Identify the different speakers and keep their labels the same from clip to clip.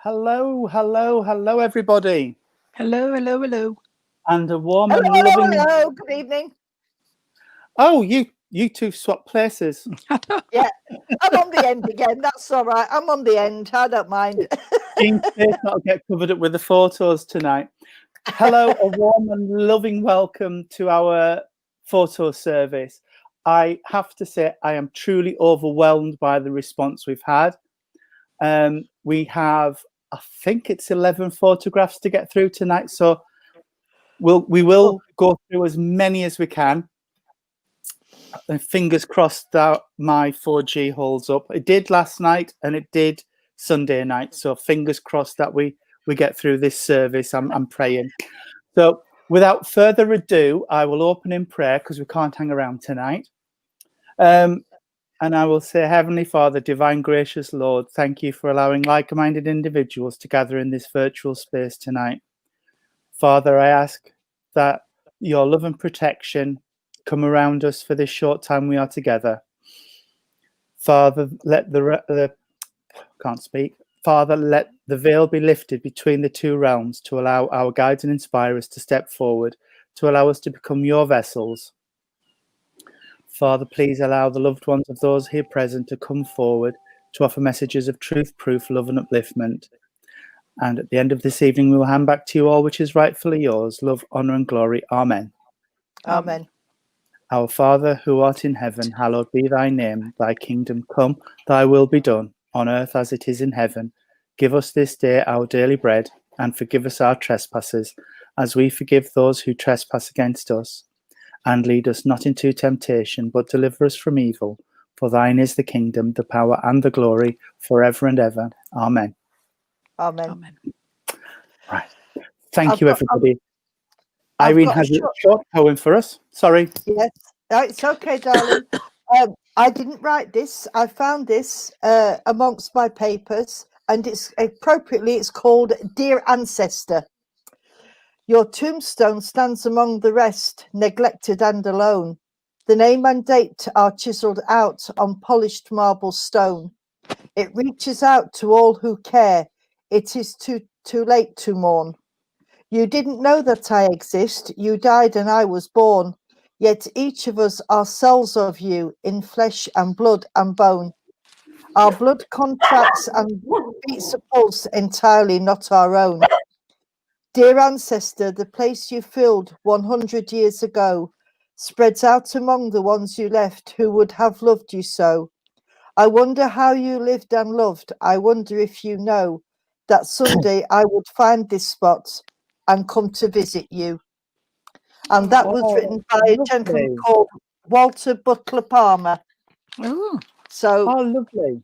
Speaker 1: Hello, hello, hello, everybody.
Speaker 2: Hello, hello, hello.
Speaker 1: And a warm
Speaker 3: Hello,
Speaker 1: and
Speaker 3: hello,
Speaker 1: loving...
Speaker 3: hello. Good evening.
Speaker 1: Oh, you two swap places.
Speaker 3: Yeah, I'm on the end again. That's all right. I'm on the end. I don't mind.
Speaker 1: Jean's face that'll get covered up with the photos tonight. Hello, a warm and loving welcome to our photo service. I have to say I am truly overwhelmed by the response we've had. We have, I think it's 11 photographs to get through tonight, so we will go through as many as we can. And fingers crossed that my 4G holds up. It did last night and it did Sunday night, so fingers crossed that we get through this service. I'm praying. So without further ado, I will open in prayer because we can't hang around tonight. And I will say, Heavenly Father, divine gracious Lord, thank you for allowing like-minded individuals to gather in this virtual space tonight. Father, I ask that your love and protection come around us for this short time we are together. Father, let Father, let the veil be lifted between the two realms to allow our guides and inspirers to step forward, to allow us to become your vessels. Father, please allow the loved ones of those here present to come forward to offer messages of truth, proof, love and upliftment. And at the end of this evening, we will hand back to you all which is rightfully yours, love, honour and glory. Amen.
Speaker 3: Amen.
Speaker 1: Our Father, who art in heaven, hallowed be thy name. Thy kingdom come, thy will be done, on earth as it is in heaven. Give us this day our daily bread, and forgive us our trespasses, as we forgive those who trespass against us. And lead us not into temptation, but deliver us from evil. For thine is the kingdom, the power, and the glory, forever and ever. Amen.
Speaker 3: Amen.
Speaker 2: Amen.
Speaker 1: Right. Thank you, everybody. Irene has a short poem for us. Sorry.
Speaker 3: Yes. No, it's okay, darling. I didn't write this. I found this amongst my papers, and it's called Dear Ancestor. Your tombstone stands among the rest, neglected and alone. The name and date are chiselled out on polished marble stone. It reaches out to all who care. It is too late to mourn. You didn't know that I exist. You died and I was born. Yet each of us are cells of you in flesh and blood and bone. Our blood contracts and beats a pulse entirely not our own. Dear ancestor, the place you filled 100 years ago spreads out among the ones you left who would have loved you so. I wonder how you lived and loved. I wonder if you know that someday I would find this spot and come to visit you. And that was written by a gentleman called Walter Butler Palmer.
Speaker 2: Oh,
Speaker 1: Lovely.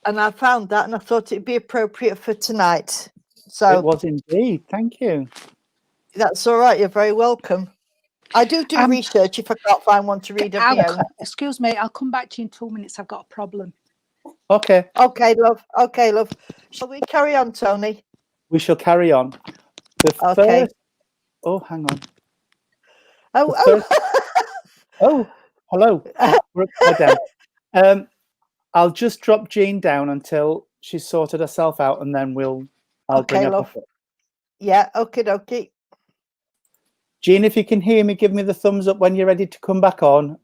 Speaker 3: And I found that and I thought it'd be appropriate for tonight. So
Speaker 1: it was indeed. Thank you.
Speaker 3: That's all right. You're very welcome. I do research if I can't find one to read of my own.
Speaker 2: Excuse me, I'll come back to you in 2 minutes. I've got a problem.
Speaker 1: Okay.
Speaker 3: Okay, love. Okay, love. Shall we carry on, Tony?
Speaker 1: We shall carry on.
Speaker 3: Okay.
Speaker 1: Oh, hang on.
Speaker 3: Oh,
Speaker 1: hello. I'll just drop Jean down until she's sorted herself out, and then I'll bring her back up.
Speaker 3: Yeah, okay.
Speaker 1: Jean, if you can hear me, give me the thumbs up when you're ready to come back on.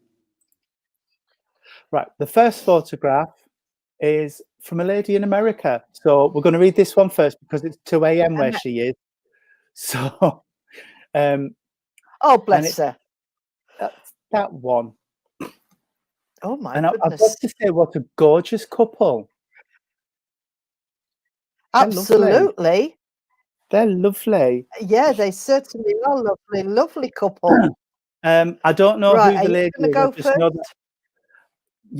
Speaker 1: Right, the first photograph is from a lady in America. So we're going to read this one first because it's 2 a.m. where she is. So,
Speaker 3: oh, bless her.
Speaker 1: That's that one.
Speaker 3: Oh, my
Speaker 1: and
Speaker 3: goodness.
Speaker 1: I've got to say, what a gorgeous couple.
Speaker 3: Absolutely.
Speaker 1: They're lovely.
Speaker 3: Yeah, they certainly are lovely. Lovely couple.
Speaker 1: I don't know who the lady is.
Speaker 3: Go first?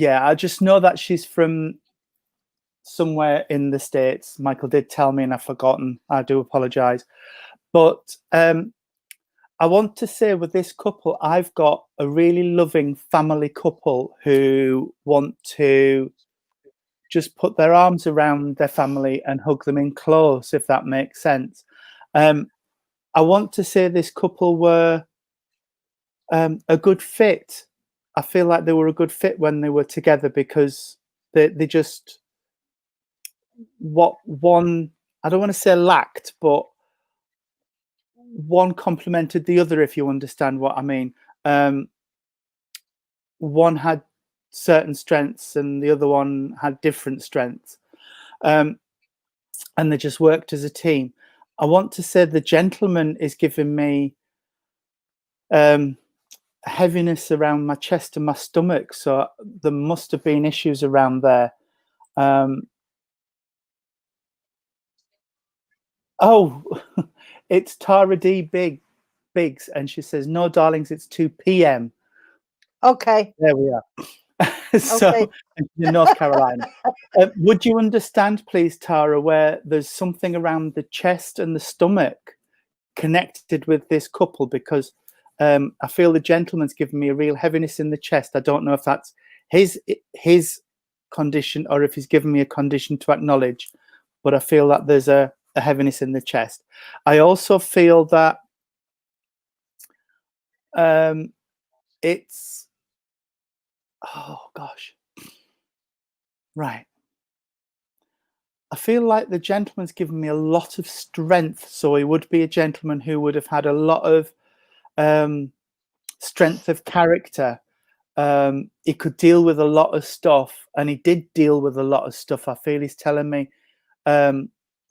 Speaker 1: I just know that she's from somewhere in the States. Michael did tell me and I've forgotten. I do apologize. But I want to say with this couple, I've got a really loving family couple who want to just put their arms around their family and hug them in close, if that makes sense. I want to say this couple were a good fit. I feel like they were a good fit when they were together because they just, what one, I don't want to say lacked, but one complemented the other, if you understand what I mean. One had certain strengths and the other one had different strengths. And they just worked as a team. I want to say the gentleman is giving me heaviness around my chest and my stomach, so there must have been issues around there. Oh, it's Tara D. Biggs, and she says, "No, darlings, it's 2 p.m."
Speaker 3: Okay.
Speaker 1: There we are. So,
Speaker 3: Okay.
Speaker 1: in North Carolina. Would you understand, please, Tara, where there's something around the chest and the stomach connected with this couple? Because I feel the gentleman's given me a real heaviness in the chest. I don't know if that's his condition or if he's given me a condition to acknowledge, but I feel that there's a heaviness in the chest. I also feel that it's, oh gosh, right. I feel like the gentleman's given me a lot of strength, so he would be a gentleman who would have had a lot of strength of character. He could deal with a lot of stuff, and he did deal with a lot of stuff. I feel he's telling me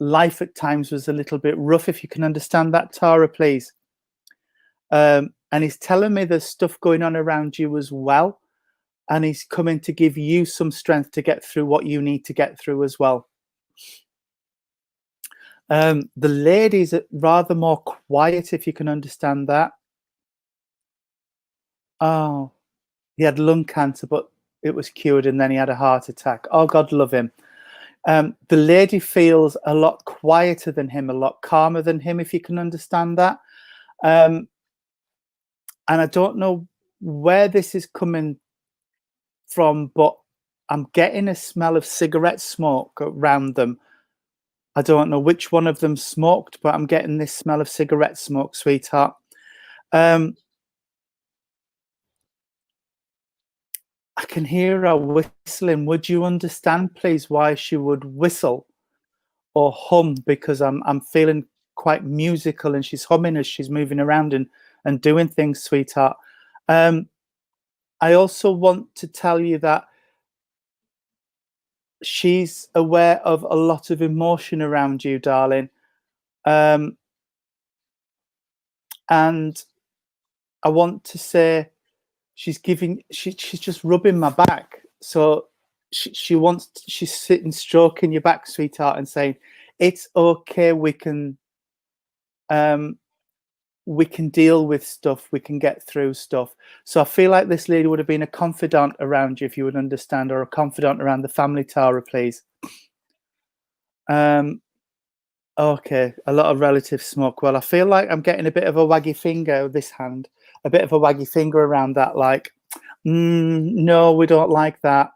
Speaker 1: life at times was a little bit rough, if you can understand that, Tara, please. And he's telling me there's stuff going on around you as well, and he's coming to give you some strength to get through what you need to get through as well. The lady's rather more quiet, if you can understand that. Oh, he had lung cancer, but it was cured, and then he had a heart attack. Oh, God love him. The lady feels a lot quieter than him, a lot calmer than him, if you can understand that. And I don't know where this is coming from, but I'm getting a smell of cigarette smoke around them. I don't know which one of them smoked, but I'm getting this smell of cigarette smoke, sweetheart. I can hear her whistling. Would you understand, please, why she would whistle or hum? Because I'm feeling quite musical, and she's humming as she's moving around and doing things, sweetheart. I also want to tell you that she's aware of a lot of emotion around you, darling. And I want to say she's just rubbing my back. So she's sitting stroking your back, sweetheart, and saying, it's okay, we can deal with stuff, we can get through stuff. So I feel like this lady would have been a confidant around you, if you would understand, or a confidant around the family, Tara, please. Okay, a lot of relative smoke. Well, I feel like I'm getting a bit of a waggy finger with this hand, a bit of a waggy finger around that, like, no, we don't like that.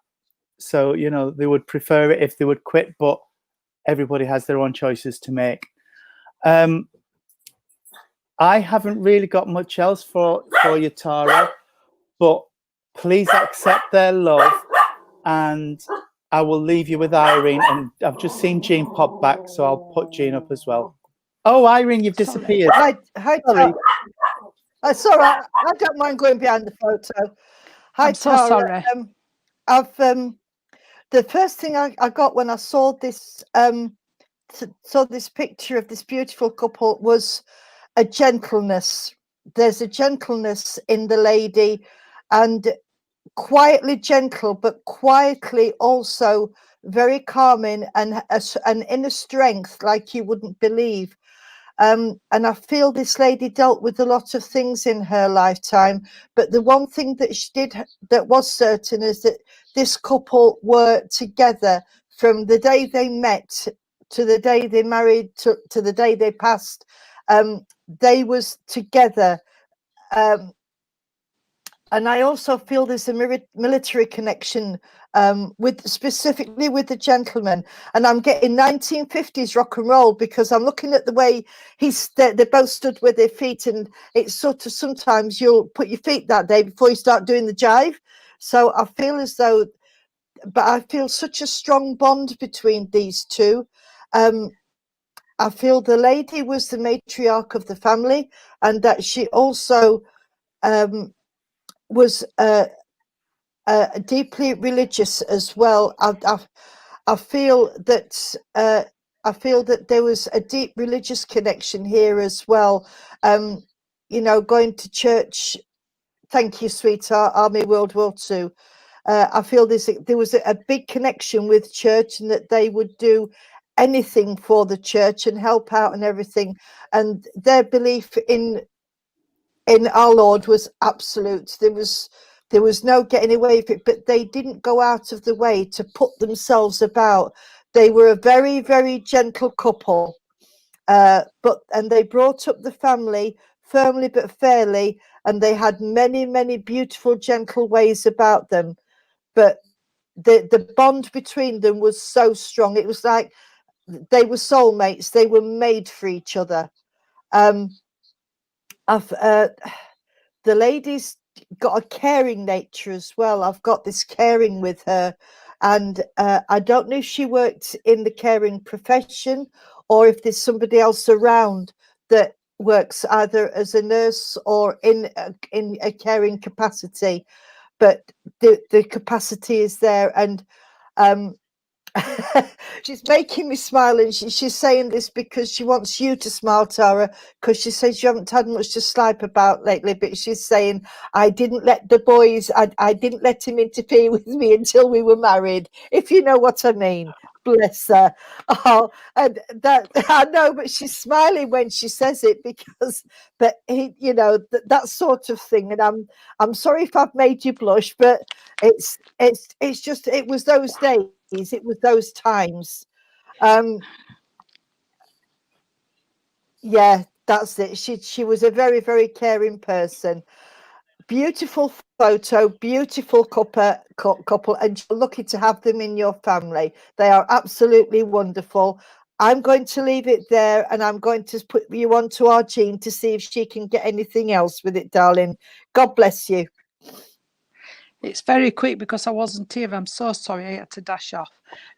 Speaker 1: So, you know, they would prefer it if they would quit, but everybody has their own choices to make. I haven't really got much else for you, Tara, but please accept their love, and I will leave you with Irene. And I've just seen Jean pop back, so I'll put Jean up as well. Oh, Irene, you've disappeared.
Speaker 3: Hi,
Speaker 1: Sorry.
Speaker 3: It's all right. I don't mind going behind the photo. Hi,
Speaker 2: I'm so
Speaker 3: Tara.
Speaker 2: sorry.
Speaker 3: The first thing I got when I saw this this picture of this beautiful couple was a gentleness. There's a gentleness in the lady, and quietly gentle, but quietly also very calming, and an inner strength like you wouldn't believe. And I feel this lady dealt with a lot of things in her lifetime, but the one thing that she did that was certain is that this couple were together from the day they met to the day they married to the day they passed. They was together. And I also feel there's a military connection specifically with the gentleman. And I'm getting 1950s rock and roll, because I'm looking at the way they both stood with their feet, and it's sort of, sometimes you'll put your feet that day before you start doing the jive. So I feel as though but I feel such a strong bond between these two. I feel the lady was the matriarch of the family, and that she also was deeply religious as well. I feel that there was a deep religious connection here as well. Going to church. Thank you, sweetheart. Army World War II. I feel there was a big connection with church, and that they would do anything for the church and help out and everything. And their belief in our Lord was absolute. There was no getting away with it, but they didn't go out of the way to put themselves about. They were a very, very gentle couple, and they brought up the family firmly but fairly, and they had many, many beautiful, gentle ways about them. But the bond between them was so strong. It was like they were soulmates. They were made for each other. The lady's got a caring nature as well. I've got this caring with her, and I don't know if she worked in the caring profession or if there's somebody else around that works either as a nurse or in a caring capacity, but the capacity is there. And she's making me smile, and she's saying this because she wants you to smile, Tara, because she says you haven't had much to slipe about lately, but she's saying, I didn't let the boys, I didn't let him interfere with me until we were married, if you know what I mean. Bless her. Oh, and that I know, but she's smiling when she says it, because but he, that sort of thing. And I'm sorry if I've made you blush, but it's just, it was those days. It was those times. Yeah, that's it. She was a very, very caring person. Beautiful photo, beautiful couple, and you're lucky to have them in your family. They are absolutely wonderful. I'm going to leave it there, and I'm going to put you on to our Jean to see if she can get anything else with it, darling. God bless you.
Speaker 2: It's very quick because I wasn't here. I'm so sorry I had to dash off.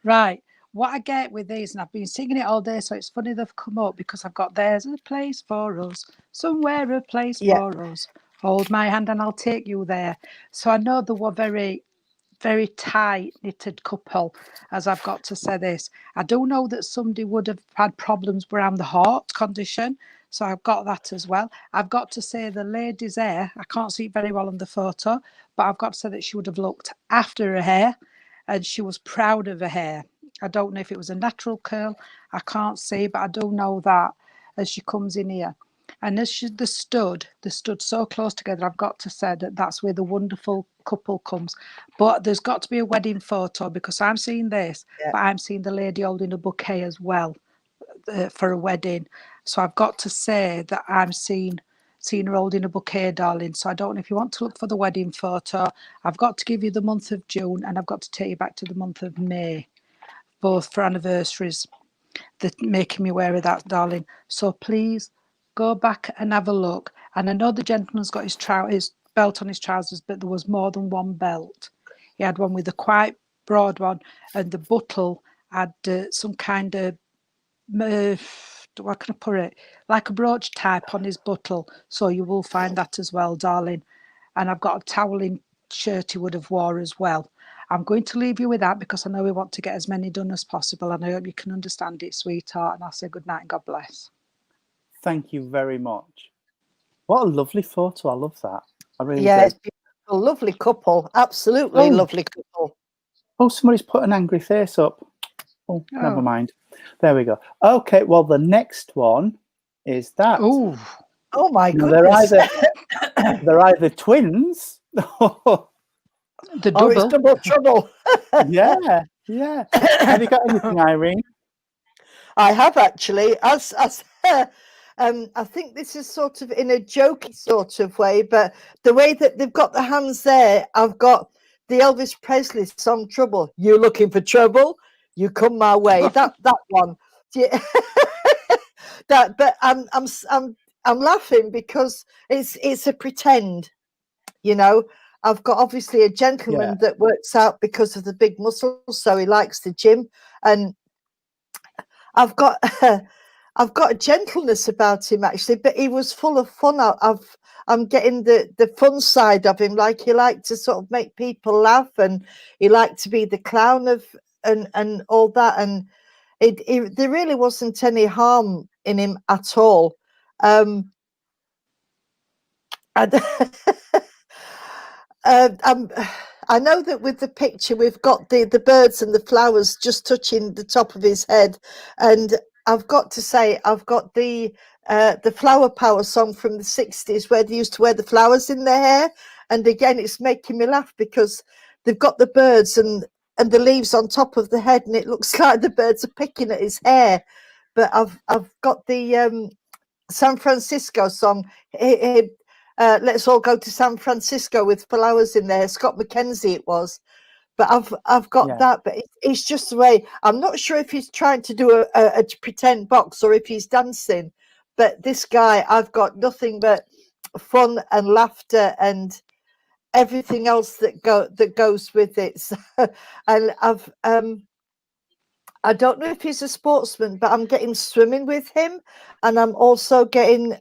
Speaker 2: Right. What I get with these, and I've been singing it all day, so it's funny they've come up, because I've got there's a place for us, somewhere a place for us. Hold my hand and I'll take you there. So I know they were very, very tight knitted couple, as I've got to say this. I do know that somebody would have had problems around the heart condition, so I've got that as well. I've got to say the lady's hair, I can't see it very well on the photo, but I've got to say that she would have looked after her hair, and she was proud of her hair. I don't know if it was a natural curl, I can't see, but I do know that as she comes in here. And as they stood so close together, I've got to say that that's where the wonderful couple comes. But there's got to be a wedding photo, because I'm seeing this, but I'm seeing the lady holding a bouquet as well for a wedding. So I've got to say that I'm seeing her holding a bouquet, darling. So I don't know if you want to look for the wedding photo. I've got to give you the month of June, and I've got to take you back to the month of May, both for anniversaries. They're making me aware of that, darling. So please go back and have a look. And I know the gentleman's got his belt on his trousers, but there was more than one belt. He had one with a quite broad one, and the buttle had some kind of, what can I put it, like a brooch type on his buttle. So you will find that as well, darling. And I've got a toweling shirt he would have wore as well. I'm going to leave you with that, because I know we want to get as many done as possible, and I hope you can understand it, sweetheart. And I'll say good night and God bless.
Speaker 1: Thank you very much. What a lovely photo. I love that. I really do.
Speaker 3: It's beautiful. Lovely couple. Absolutely lovely couple.
Speaker 1: Oh, somebody's put an angry face up. Oh, never mind. There we go. Okay, well, the next one is that.
Speaker 2: Oh
Speaker 3: my goodness.
Speaker 1: They're either twins.
Speaker 2: The double.
Speaker 3: Or it's double trouble.
Speaker 1: Yeah. Have you got anything, Irene?
Speaker 3: I have actually. I think this is sort of in a jokey sort of way, but the way that they've got the hands there, I've got the Elvis Presley song "Trouble." You looking for trouble? You come my way. That one. Yeah. But I'm laughing because it's a pretend, I've got obviously a gentleman that works out because of the big muscles, so he likes the gym, and I've got I've got a gentleness about him actually, but he was full of fun. I'm getting the fun side of him. Like he liked to sort of make people laugh, and he liked to be the clown of and all that. And there really wasn't any harm in him at all. And I know that with the picture we've got the birds and the flowers just touching the top of his head, and I've got to say I've got the Flower Power song from the 60s where they used to wear the flowers in their hair, and again it's making me laugh because they've got the birds and the leaves on top of the head, and it looks like the birds are picking at his hair. But I've got the San Francisco song. Let's all go to San Francisco with flowers in there. Scott McKenzie it was. But I've got that, but it's just the way. I'm not sure if he's trying to do a pretend box or if he's dancing. But this guy, I've got nothing but fun and laughter and everything else that goes with it. So, and I don't know if he's a sportsman, but I'm getting swimming with him, and I'm also getting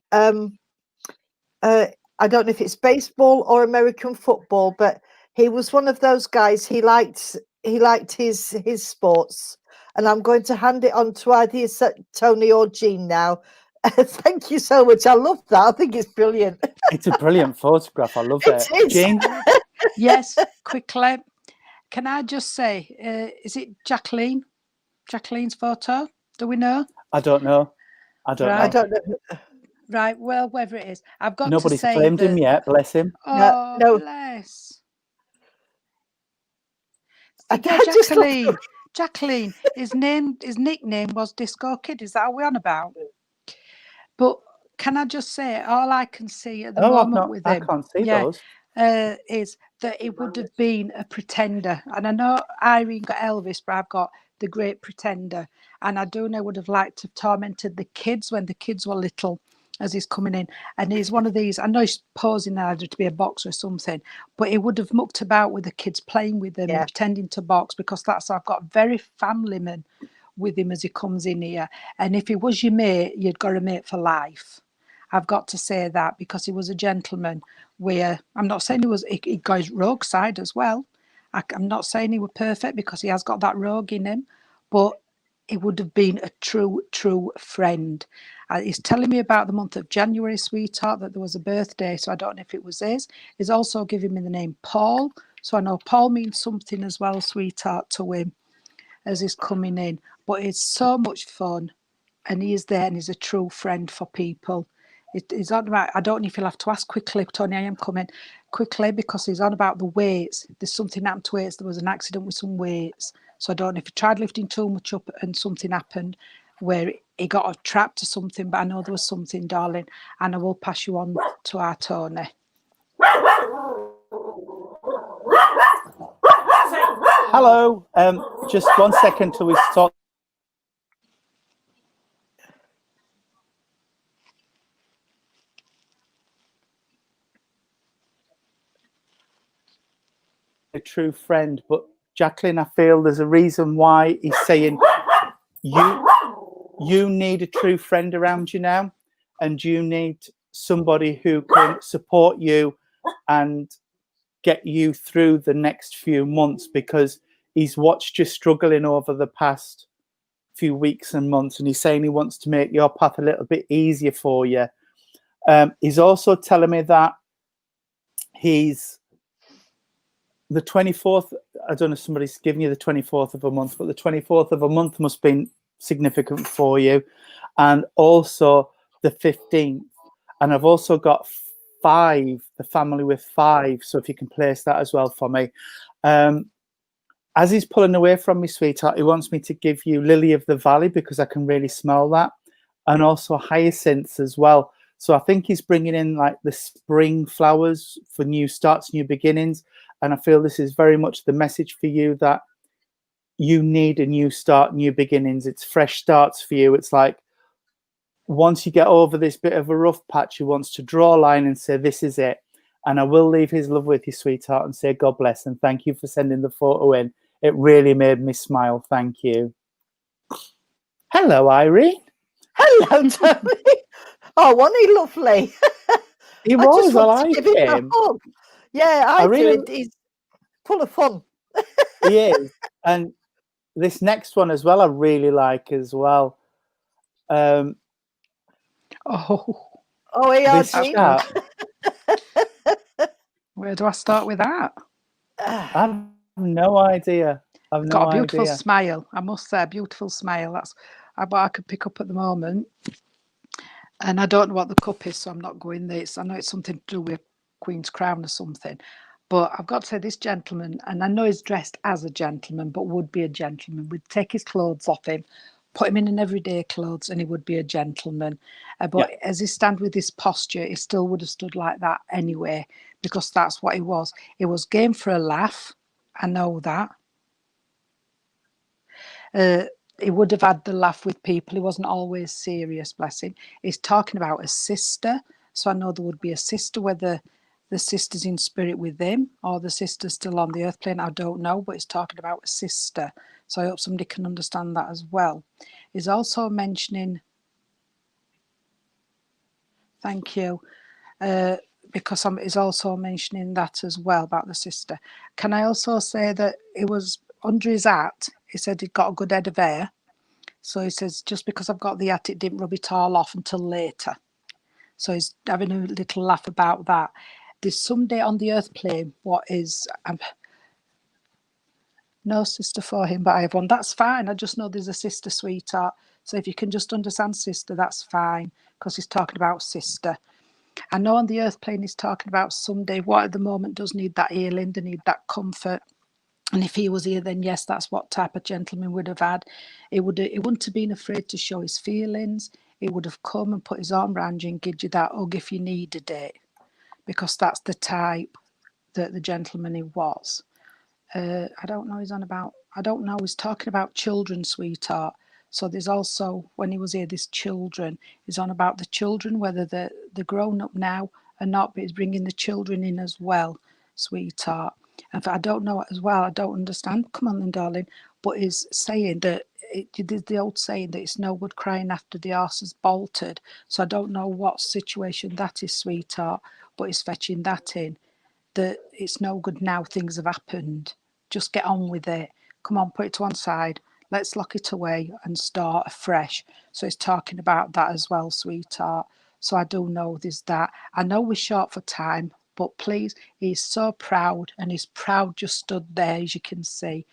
Speaker 3: I don't know if it's baseball or American football, but he was one of those guys. He liked his sports, and I'm going to hand it on to either Tony or Jean now. Thank you so much. I love that. I think it's brilliant.
Speaker 1: It's a brilliant photograph. I love it.
Speaker 3: It is.
Speaker 1: Jean?
Speaker 2: Yes, quickly. Can I just say, is it Jacqueline? Jacqueline's photo? Do we know?
Speaker 1: I don't know. I don't know.
Speaker 3: I don't know.
Speaker 2: Right, well, whether it is, I've got
Speaker 1: Nobody's
Speaker 2: to say
Speaker 1: claimed him yet, bless him.
Speaker 2: Oh,
Speaker 3: No.
Speaker 2: bless.
Speaker 3: I
Speaker 2: Yeah,
Speaker 3: just love
Speaker 2: Jacqueline. Jacqueline. His nickname was Disco Kid. Is that what we're on about? But can I just say, all I can see at the moment with him,
Speaker 1: I can't see those.
Speaker 2: is that it would have been a pretender. And I know Irene got Elvis, but I've got the Great Pretender. And I do know would have liked to have tormented the kids when the kids were little as he's coming in. And he's one of these, I know he's posing either to be a boxer or something, but he would have mucked about with the kids, playing with them and pretending to box, because that's, I've got very family man with him as he comes in here. And if he was your mate, you'd got a mate for life. I've got to say that, because he was a gentleman. Where I'm not saying he goes rogue side as well. I'm not saying he was perfect, because he has got that rogue in him, but he would have been a true friend. He's telling me about the month of January, sweetheart, that there was a birthday, so I don't know if it was his. He's also giving me the name Paul, so I know Paul means something as well, sweetheart, to him as he's coming in. But it's so much fun, and he is there, and he's a true friend for people. He's on about, I don't know if you'll have to ask quickly, Tony, I am coming quickly, because he's on about the weights. There's something happened to weights. There was an accident with some weights. So I don't know if he tried lifting too much up and something happened where he got trapped or something, but I know there was something, darling, and I will pass you on to our Tony.
Speaker 1: Hello. Just 1 second till we start. A true friend, but Jacqueline, I feel there's a reason why he's saying you need a true friend around you now, and you need somebody who can support you and get you through the next few months, because he's watched you struggling over the past few weeks and months, and he's saying he wants to make your path a little bit easier for you. He's also telling me that he's the 24th, I don't know if somebody's giving you the 24th of a month, but the 24th of a month must be significant for you. And also the 15th. And I've also got 5, the family with 5. So if you can place that as well for me. As he's pulling away from me, sweetheart, he wants me to give you Lily of the Valley, because I can really smell that. And also hyacinths as well. So I think he's bringing in like the spring flowers for new starts, new beginnings. And I feel this is very much the message for you, that you need a new start, new beginnings. It's fresh starts for you. It's like once you get over this bit of a rough patch, he wants to draw a line and say, this is it. And I will leave his love with you, sweetheart, and say God bless. And thank you for sending the photo in. It really made me smile. Thank you. Hello, Irene.
Speaker 3: Hello, Tony. Oh, wasn't he lovely?
Speaker 1: He
Speaker 3: I just
Speaker 1: was. I
Speaker 3: want to
Speaker 1: like
Speaker 3: give him a
Speaker 1: him.
Speaker 3: hug. Yeah, I do.
Speaker 1: really,
Speaker 3: He's full of fun.
Speaker 1: he is. And this next one as well, I really like as well.
Speaker 2: Oh,
Speaker 3: Oh, he are,
Speaker 1: This
Speaker 3: Jean.
Speaker 1: chap,
Speaker 2: where do I start with that?
Speaker 1: I have no idea. I've
Speaker 2: Got
Speaker 1: no
Speaker 2: a beautiful
Speaker 1: idea.
Speaker 2: smile. I must say, a beautiful smile. That's what I could pick up at the moment. And I don't know what the cup is, so I'm not going there. I know it's something to do with Queen's Crown or something. But I've got to say, this gentleman, and I know he's dressed as a gentleman, but would be a gentleman. We'd take his clothes off him, put him in an everyday clothes, and he would be a gentleman. But as he stand with his posture, he still would have stood like that anyway, because that's what he was. He was game for a laugh. I know that. He would have had the laugh with people. He wasn't always serious, bless him. He's talking about a sister. So I know there would be a sister, whether the sister's in spirit with him or the sister's still on the earth plane, I don't know, but he's talking about a sister. So I hope somebody can understand that as well. He's also mentioning, thank you, because he's also mentioning that as well about the sister. Can I also say that it was under his hat, he said he'd got a good head of hair. So he says, just because I've got the hat, it didn't rub it all off until later. So he's having a little laugh about that. There's someday on the earth plane, what is, no sister for him, but I have one. That's fine. I just know there's a sister, sweetheart. So if you can just understand sister, that's fine, because he's talking about sister. I know on the earth plane he's talking about someday what at the moment does need that healing, they need that comfort. And if he was here, then yes, that's what type of gentleman would have had. He wouldn't have been afraid to show his feelings. He would have come and put his arm around you and give you that hug if you needed it, because that's the type that the gentleman he was. I don't know. I don't know. He's talking about children, sweetheart. So there's also, when he was here, this children. He's on about the children, whether they're grown up now or not, but he's bringing the children in as well, sweetheart. And I don't know as well, I don't understand. Come on then, darling. But he's saying that, there's the old saying that it's no good crying after the arse has bolted. So I don't know what situation that is, sweetheart, but he's fetching that in. That it's no good now, things have happened. Just get on with it. Come on, put it to one side. Let's lock it away and start afresh. So he's talking about that as well, sweetheart. So I do know there's that. I know we're short for time, but please, he's so proud, and he's proud just stood there, as you can see.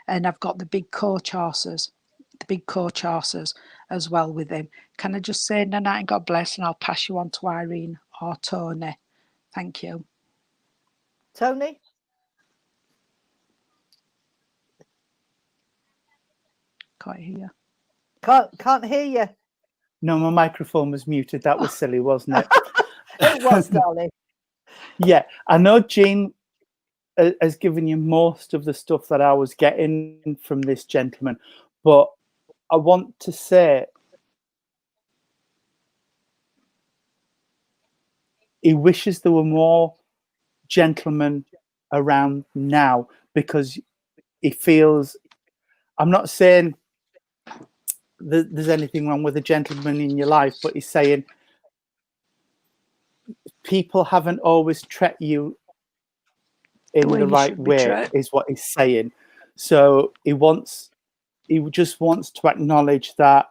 Speaker 2: And I've got the big coach horses as well with him. Can I just say night and God bless, and I'll pass you on to Irene or Tony. Thank you.
Speaker 3: Tony?
Speaker 2: Can't hear you.
Speaker 3: Can't hear you.
Speaker 1: No, my microphone was muted. That was silly, wasn't it?
Speaker 3: It was, darling.
Speaker 1: Yeah, I know Jean has given you most of the stuff that I was getting from this gentleman, but I want to say he wishes there were more gentlemen around now, because he feels, I'm not saying that there's anything wrong with a gentleman in your life, but he's saying people haven't always treated you in the right way, is what he's saying. So he just wants to acknowledge that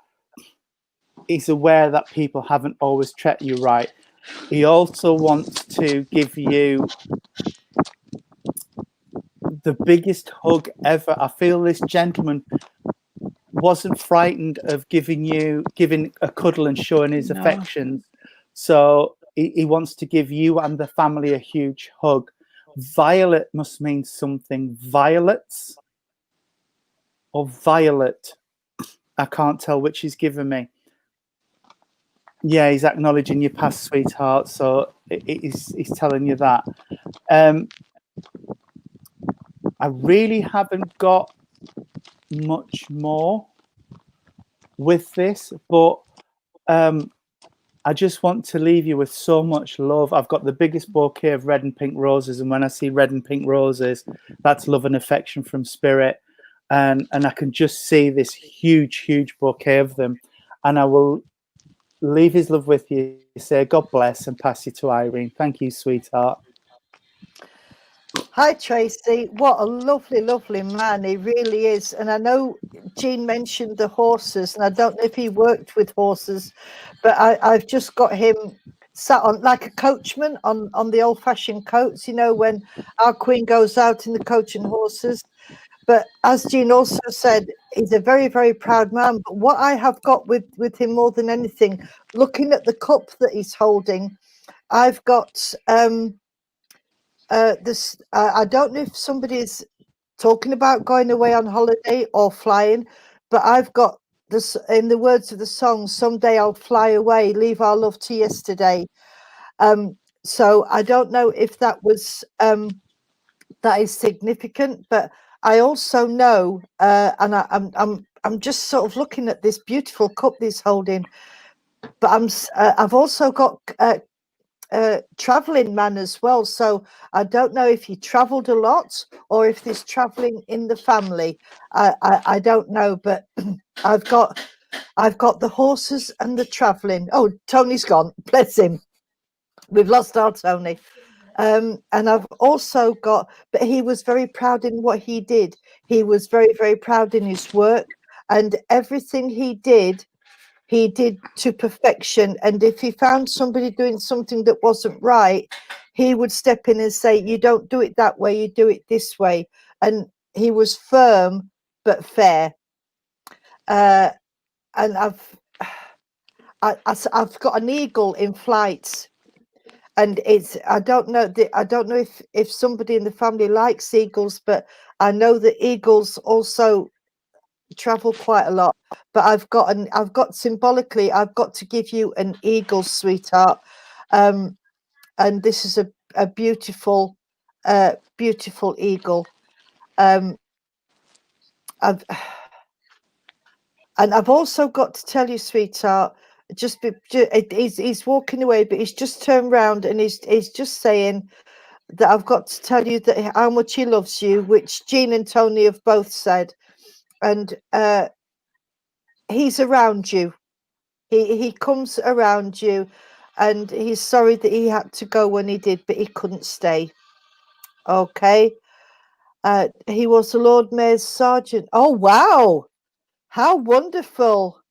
Speaker 1: he's aware that people haven't always treated you right. He also wants to give you the biggest hug ever. I feel this gentleman wasn't frightened of giving a cuddle and showing his affections. So he wants to give you and the family a huge hug. Violet must mean something. Violets or violet. I can't tell which he's given me. Yeah, he's acknowledging your past, sweetheart. So he's telling you that. I really haven't got much more with this, but I I just want to leave you with so much love. I've got the biggest bouquet of red and pink roses, and when I see red and pink roses, that's love and affection from Spirit. And I can just see this huge bouquet of them. And I will leave his love with you, say God bless, and pass you to Irene. Thank you, sweetheart.
Speaker 3: Hi, Tracy. What a lovely man he really is. And I know Jean mentioned the horses, and I don't know if he worked with horses, but I've just got him sat on like a coachman on the old-fashioned coats, you know, when our queen goes out in the coach and horses. But as Jean also said, he's a very proud man. But what I have got with him more than anything, looking at the cup that he's holding, I've got this. I don't know if somebody's talking about going away on holiday or flying, but I've got this in the words of the song, "Someday I'll fly away, leave our love to yesterday." So I don't know if that was that is significant, but I also know, and I'm just sort of looking at this beautiful cup he's holding, but I've also got traveling man as well, so I don't know if he traveled a lot or if there's traveling in the family. I don't know, but I've got the horses and the traveling. Oh, Tony's gone, bless him, we've lost our Tony. And I've also got, but he was very proud in what he did. He was very proud in his work, and everything he did to perfection. And if he found somebody doing something that wasn't right, he would step in and say, "You don't do it that way, you do it this way." And he was firm but fair. And I've got an eagle in flight, and it's I don't know if somebody in the family likes eagles, but I know that eagles also travel quite a lot. But I've got symbolically, I've got to give you an eagle, sweetheart. And this is a beautiful eagle. I've And I've also got to tell you, sweetheart, he's walking away, but he's just turned round and he's just saying that I've got to tell you that how much he loves you, which Jean and Tony have both said, and he's around you. He comes around you, and he's sorry that he had to go when he did, but he couldn't stay. Okay. He was the Lord Mayor's sergeant. Oh wow, how wonderful!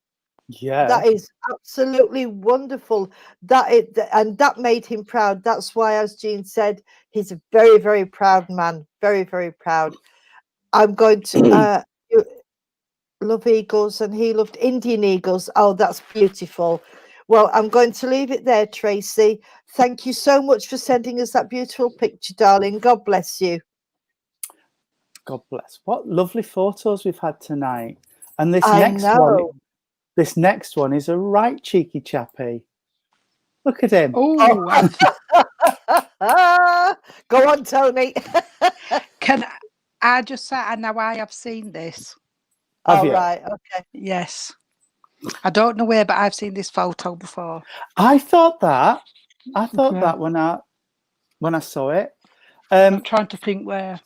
Speaker 1: Yeah.
Speaker 3: That is absolutely wonderful. And that made him proud. That's why, as Jean said, he's a very proud man. Very proud. I'm going to you love eagles, and he loved Indian eagles. Oh, that's beautiful. Well, I'm going to leave it there, Tracy. Thank you so much for sending us that beautiful picture, darling. God bless you.
Speaker 1: God bless. What lovely photos we've had tonight. And this
Speaker 3: I
Speaker 1: next
Speaker 3: know.
Speaker 1: one is a right cheeky chappy. Look at him.
Speaker 2: Oh,
Speaker 3: Go on, Tony.
Speaker 2: can I just say, I know I have seen this.
Speaker 1: Have
Speaker 3: All
Speaker 1: you?
Speaker 3: right. Okay.
Speaker 2: Yes. I don't know where, but I've seen this photo before.
Speaker 1: I thought that
Speaker 2: Okay.
Speaker 1: when I saw it.
Speaker 2: I'm trying to think where.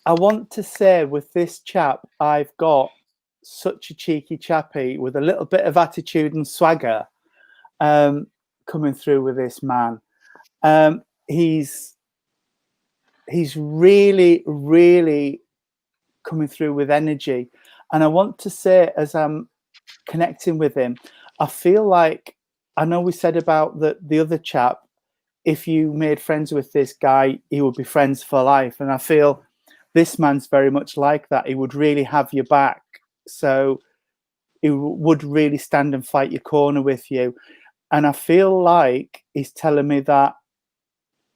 Speaker 1: I want to say with this chap, I've got such a cheeky chappy with a little bit of attitude and swagger coming through with this man. He's really coming through with energy. And I want to say, as I'm connecting with him, I feel like, I know we said about the other chap, if you made friends with this guy, he would be friends for life. And I feel this man's very much like that. He would really have your back. So he would really stand and fight your corner with you. And I feel like he's telling me that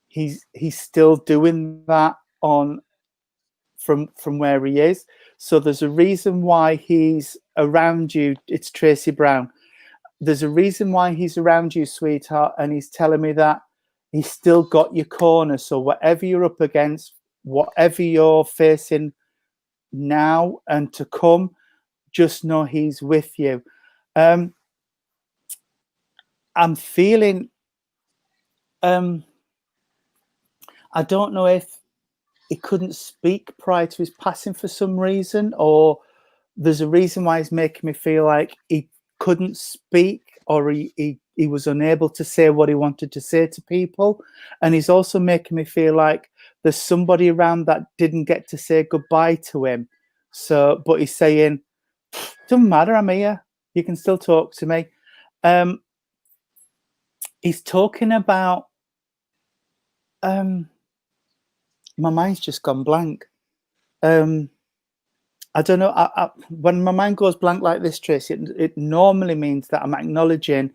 Speaker 1: he's still doing that on from where he is. So there's a reason why he's around you. It's Tracy Brown. There's a reason why he's around you, sweetheart, and he's telling me that he's still got your corner. So whatever you're up against, whatever you're facing now and to come, just know he's with you. I'm feeling, I don't know if he couldn't speak prior to his passing for some reason, or there's a reason why he's making me feel like he couldn't speak, or he was unable to say what he wanted to say to people. And he's also making me feel like there's somebody around that didn't get to say goodbye to him. So, but he's saying, doesn't matter, I'm here. You can still talk to me. He's talking about, my mind's just gone blank. I don't know. When my mind goes blank like this, Tracy, it normally means that I'm acknowledging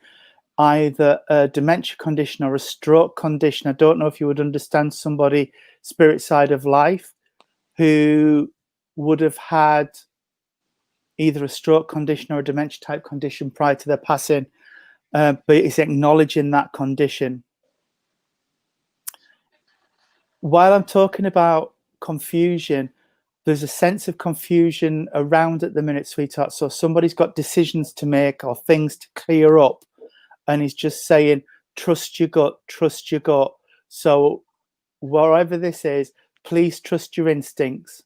Speaker 1: either a dementia condition or a stroke condition. I don't know if you would understand somebody spirit side of life who would have had either a stroke condition or a dementia type condition prior to their passing, but it's acknowledging that condition. While I'm talking about confusion, there's a sense of confusion around at the minute, sweetheart. So somebody's got decisions to make or things to clear up, and he's just saying, trust your gut, trust your gut. So wherever this is, please trust your instincts.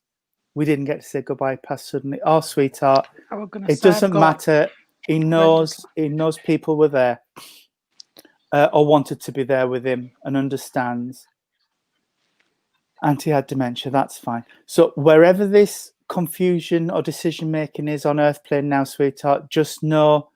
Speaker 1: We didn't get to say goodbye past suddenly. Oh, sweetheart, it doesn't matter. He knows people were there or wanted to be there with him and understands. Auntie had dementia, that's fine. So wherever this confusion or decision making is on Earth plane now, sweetheart, just know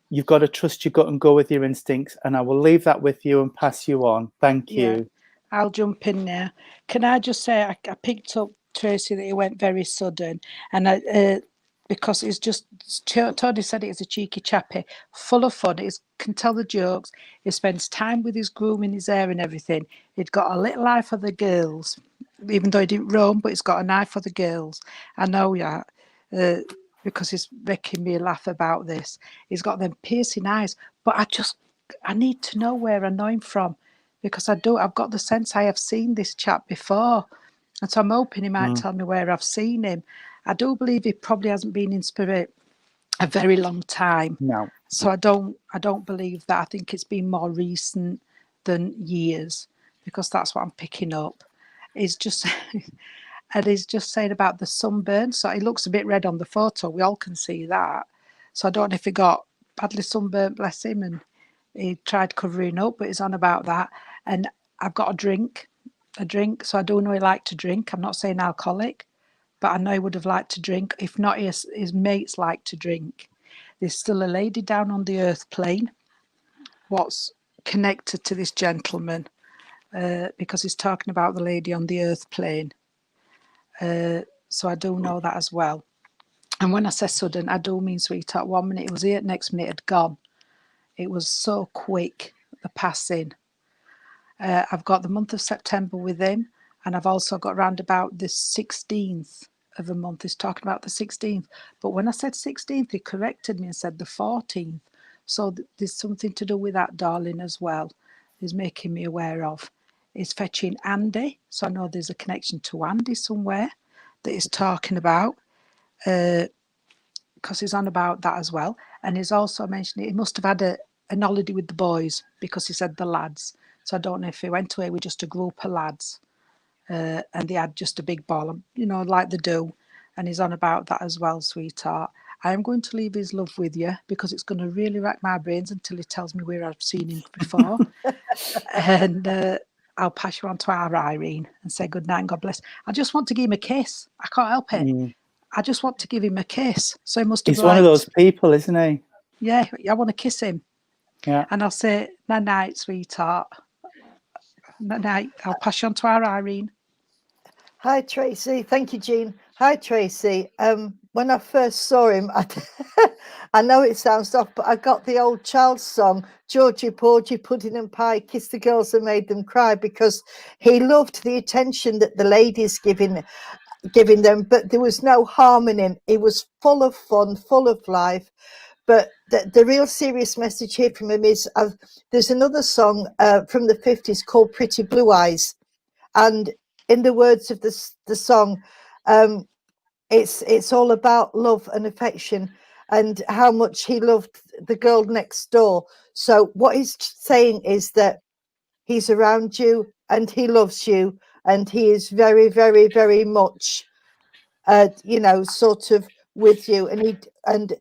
Speaker 1: you've got to trust your gut and go with your instincts. And I will leave that with you and pass you on. Thank you.
Speaker 2: I'll jump in now. Can I just say I picked up, Tracy, that it went very sudden, and because it's just, Tony said it is a cheeky chappy, full of fun. He can tell the jokes. He spends time with his groom in his hair and everything. He'd got a little eye for the girls, even though he didn't roam, but he's got an eye for the girls. I know, because he's making me laugh about this. He's got them piercing eyes, but I need to know where I know him from, because I've got the sense I have seen this chap before. And so I'm hoping he might tell me where I've seen him. I do believe he probably hasn't been in spirit a very long time.
Speaker 1: No.
Speaker 2: So I don't believe that. I think it's been more recent than years, because that's what I'm picking up. He's just and he's just saying about the sunburn. So he looks a bit red on the photo. We all can see that. So I don't know if he got badly sunburnt, bless him, and he tried covering up, but he's on about that. And I've got a drink. So I do know he liked to drink. I'm not saying alcoholic, but I know he would have liked to drink. If not, his mates like to drink. There's still a lady down on the earth plane, what's connected to this gentleman, because he's talking about the lady on the earth plane. So I do know that as well. And when I say sudden, I do mean, sweetheart, 1 minute it was here, next minute it had gone. It was so quick, the passing. I've got the month of September with him, and I've also got round about the 16th of a month. He's talking about the 16th. But when I said 16th, he corrected me and said the 14th. So there's something to do with that, darling, as well. He's making me aware of. He's fetching Andy. So I know there's a connection to Andy somewhere that he's talking about, because he's on about that as well. And he's also mentioned he must have had an holiday with the boys, because he said the lads. So I don't know if he went away with just a group of lads, and they had just a big ball, like they do. And he's on about that as well, sweetheart. I am going to leave his love with you, because it's going to really rack my brains until he tells me where I've seen him before. And I'll pass you on to our Irene and say good night and God bless. I just want to give him a kiss. I can't help it. I just want to give him a kiss. So he must have
Speaker 1: He's one of those people, isn't he?
Speaker 2: Yeah, I want to kiss him.
Speaker 1: Yeah.
Speaker 2: And I'll say, night, sweetheart. Night. I'll pass you on to our Irene.
Speaker 3: Hi, Tracy. Thank you, Jean. Hi, Tracy. When I first saw him, I know it sounds soft, but I got the old child's song, Georgie Porgy, Pudding and Pie, Kissed the Girls and Made Them Cry, because he loved the attention that the ladies giving them, but there was no harm in him. He was full of fun, full of life. But the real serious message here from him is there's another song from the 50s called Pretty Blue Eyes. And in the words of the song, it's all about love and affection. and how much he loved the girl next door. So what he's saying is that he's around you and he loves you, and he is very, very, very much, you know, sort of with you. And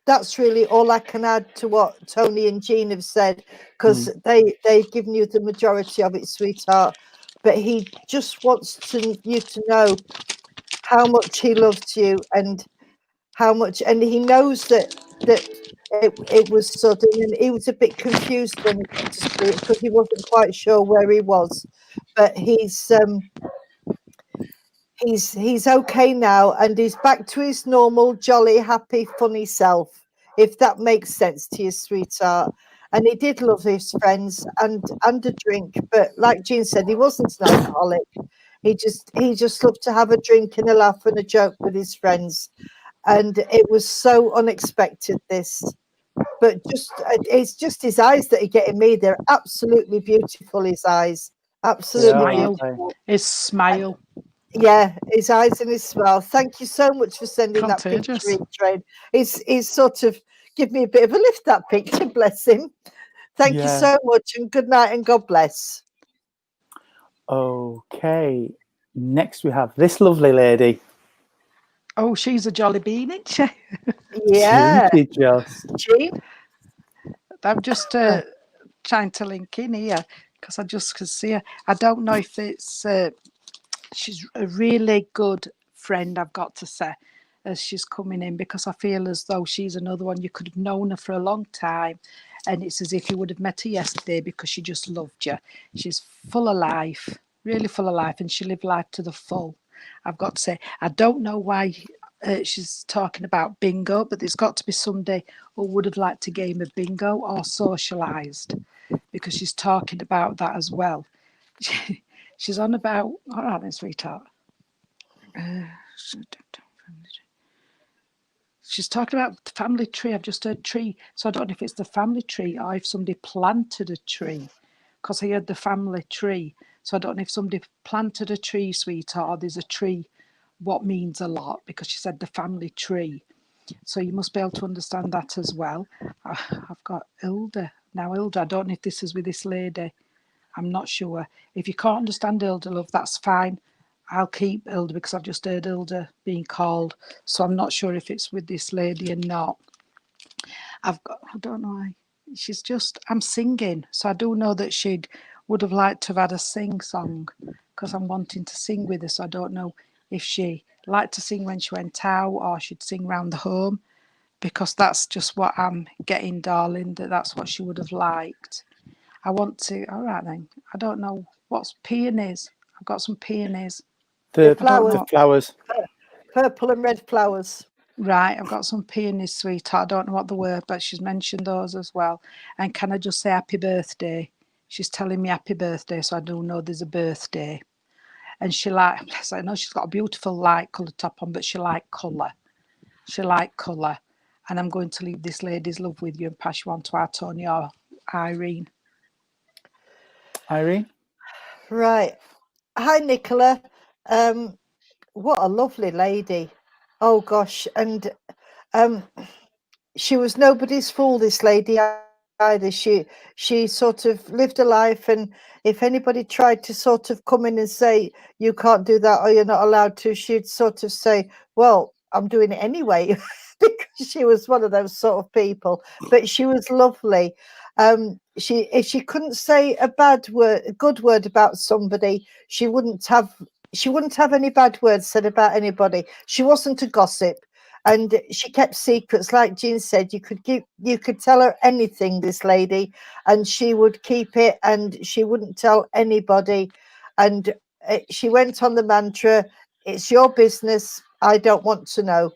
Speaker 3: that's really all I can add to what Tony and Jean have said, because they've given you the majority of it, sweetheart. But he just wants you to know how much he loves you, and how much, and he knows that it was sudden, and he was a bit confused when he got to Spirit because he wasn't quite sure where he was. But he's okay now, and he's back to his normal, jolly, happy, funny self, if that makes sense to you, sweetheart. And he did love his friends and a drink, but like Jean said, he wasn't an alcoholic. He just loved to have a drink and a laugh and a joke with his friends. And it was so unexpected, this. But it's just his eyes that are getting me. They're absolutely beautiful, his eyes. Absolutely
Speaker 2: Smile.
Speaker 3: beautiful.
Speaker 2: His smile.
Speaker 3: Yeah, his eyes and his smile. Thank you so much for sending that
Speaker 2: Contagious.
Speaker 3: picture in, Train. He's sort of give me a bit of a lift, that picture, bless him. Thank you so much, and good night, and God bless.
Speaker 1: Okay, next we have this lovely lady.
Speaker 2: Oh, she's a jolly bean, isn't she?
Speaker 3: Yeah,
Speaker 1: Jean.
Speaker 2: I'm just trying to link in here because I just could see her. I don't know if it's she's a really good friend, I've got to say, as she's coming in, because I feel as though she's another one you could have known her for a long time, and it's as if you would have met her yesterday because she just loved you. She's full of life, really full of life, and she lived life to the full. I've got to say, I don't know why she's talking about bingo, but there's got to be somebody who would have liked a game of bingo or socialised, because she's talking about that as well. She's on about, all right then, sweetheart. She's talking about the family tree. I've just heard tree. So I don't know if it's the family tree or if somebody planted a tree, because I heard the family tree. So I don't know if somebody planted a tree, sweetheart, or there's a tree what means a lot, because she said the family tree. So you must be able to understand that as well. I've got Hilda. Now, Hilda, I don't know if this is with this lady. I'm not sure. If you can't understand Hilda, love, that's fine. I'll keep Hilda because I've just heard Hilda being called. So I'm not sure if it's with this lady or not. I don't know why. She's just, I'm singing. So I do know that she would have liked to have had a sing song, because I'm wanting to sing with her. So I don't know if she liked to sing when she went out or she'd sing round the home, because that's just what I'm getting, darling, that's what she would have liked. I want to, all right then. I don't know what's peonies. I've got some peonies.
Speaker 1: The flowers.
Speaker 3: Purple and red flowers.
Speaker 2: Right, I've got some peonies, sweetheart. I don't know what the word, but she's mentioned those as well. And can I just say happy birthday? She's telling me happy birthday, so I do know there's a birthday. And she I know she's got a beautiful light coloured top on, but she like colour. She like colour. And I'm going to leave this lady's love with you and pass you on to our Tony or Irene.
Speaker 1: Irene?
Speaker 3: Right. Hi, Nicola. What a lovely lady. Oh, gosh. And she was nobody's fool, this lady, either. She sort of lived a life, and if anybody tried to sort of come in and say, you can't do that or you're not allowed to, she'd sort of say, well, I'm doing it anyway, because she was one of those sort of people. But she was lovely. If she couldn't say a good word about somebody, she wouldn't have any bad words said about anybody. She wasn't a gossip, and she kept secrets. Like Jean said, you could tell her anything, this lady, and she would keep it, and she wouldn't tell anybody. And she went on the mantra, it's your business, I don't want to know.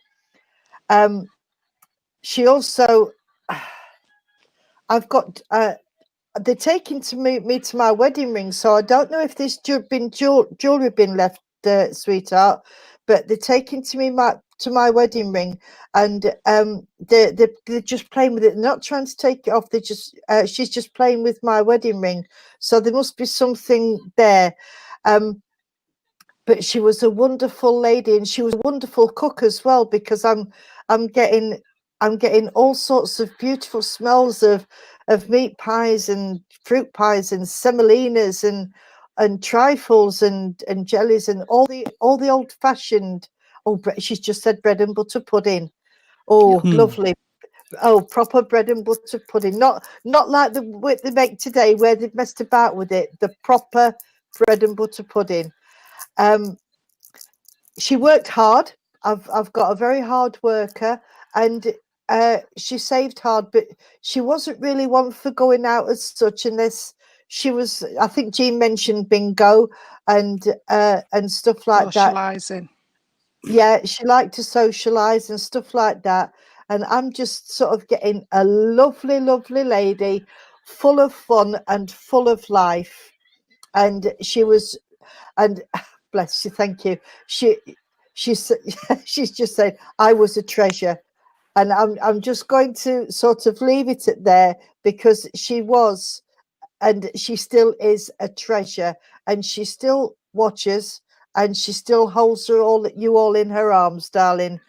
Speaker 3: She also, I've got they're taking me to my wedding ring, so I don't know if there's jewelry been left, sweetheart, but they're taking to my wedding ring, and they're just playing with it. They're not trying to take it off. They just she's just playing with my wedding ring, so there must be something there. But she was a wonderful lady, and she was a wonderful cook as well, because I'm getting I'm getting all sorts of beautiful smells of meat pies and fruit pies and semolinas and trifles and jellies and all the old fashioned. Oh, she's just said bread and butter pudding. Oh, lovely. Oh, proper bread and butter pudding. Not like the what they make today where they've messed about with it. The proper bread and butter pudding. She worked hard. I've got a very hard worker, and she saved hard, but she wasn't really one for going out as such unless she was. I think Jean mentioned bingo and stuff like that.
Speaker 2: Socialising.
Speaker 3: Yeah, she liked to socialise and stuff like that. And I'm just sort of getting a lovely, lovely lady, full of fun and full of life. And she was, and bless you, thank you. She's she's just said I was a treasure, and I'm just going to sort of leave it at there because she was, and she still is a treasure, and she still watches, and she still holds you all in her arms, darling.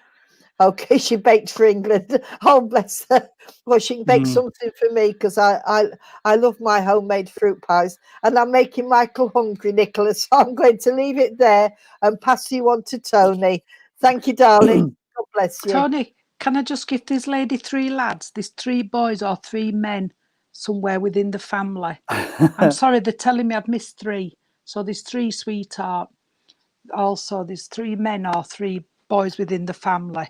Speaker 3: Okay, she baked for England. Oh, bless her. Well, she can bake something for me because I love my homemade fruit pies, and I'm making Michael hungry, Nicholas. So I'm going to leave it there and pass you on to Tony. Thank you, darling. God bless you.
Speaker 2: Tony, can I just give this lady 3 lads, these 3 boys or 3 men somewhere within the family? I'm sorry, they're telling me I've missed 3. So there's 3 sweetheart. Also, there's 3 men or 3 boys within the family.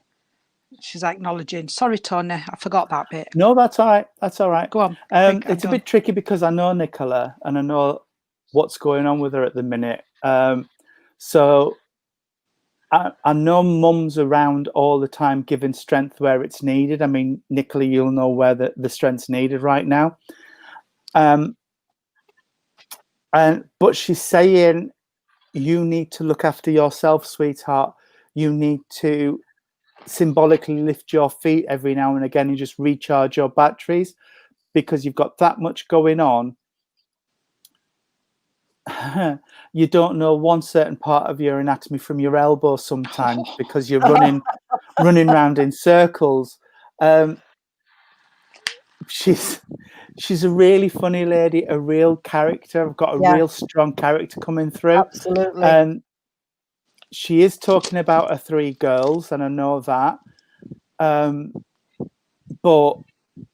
Speaker 2: She's acknowledging. Sorry, Tony, I forgot that bit.
Speaker 1: No, that's all right. That's all right.
Speaker 2: Go on.
Speaker 1: It's a bit tricky because I know Nicola and I know what's going on with her at the minute. So I know mum's around all the time giving strength where it's needed. I mean, Nicola, you'll know where the strength's needed right now. But she's saying you need to look after yourself, sweetheart. You need to symbolically lift your feet every now and again and just recharge your batteries because you've got that much going on. You don't know one certain part of your anatomy from your elbow sometimes because you're running around in circles. She's a really funny lady, a real character. I've got a real strong character coming through.
Speaker 3: Absolutely.
Speaker 1: And she is talking about her 3 girls, and I know that. But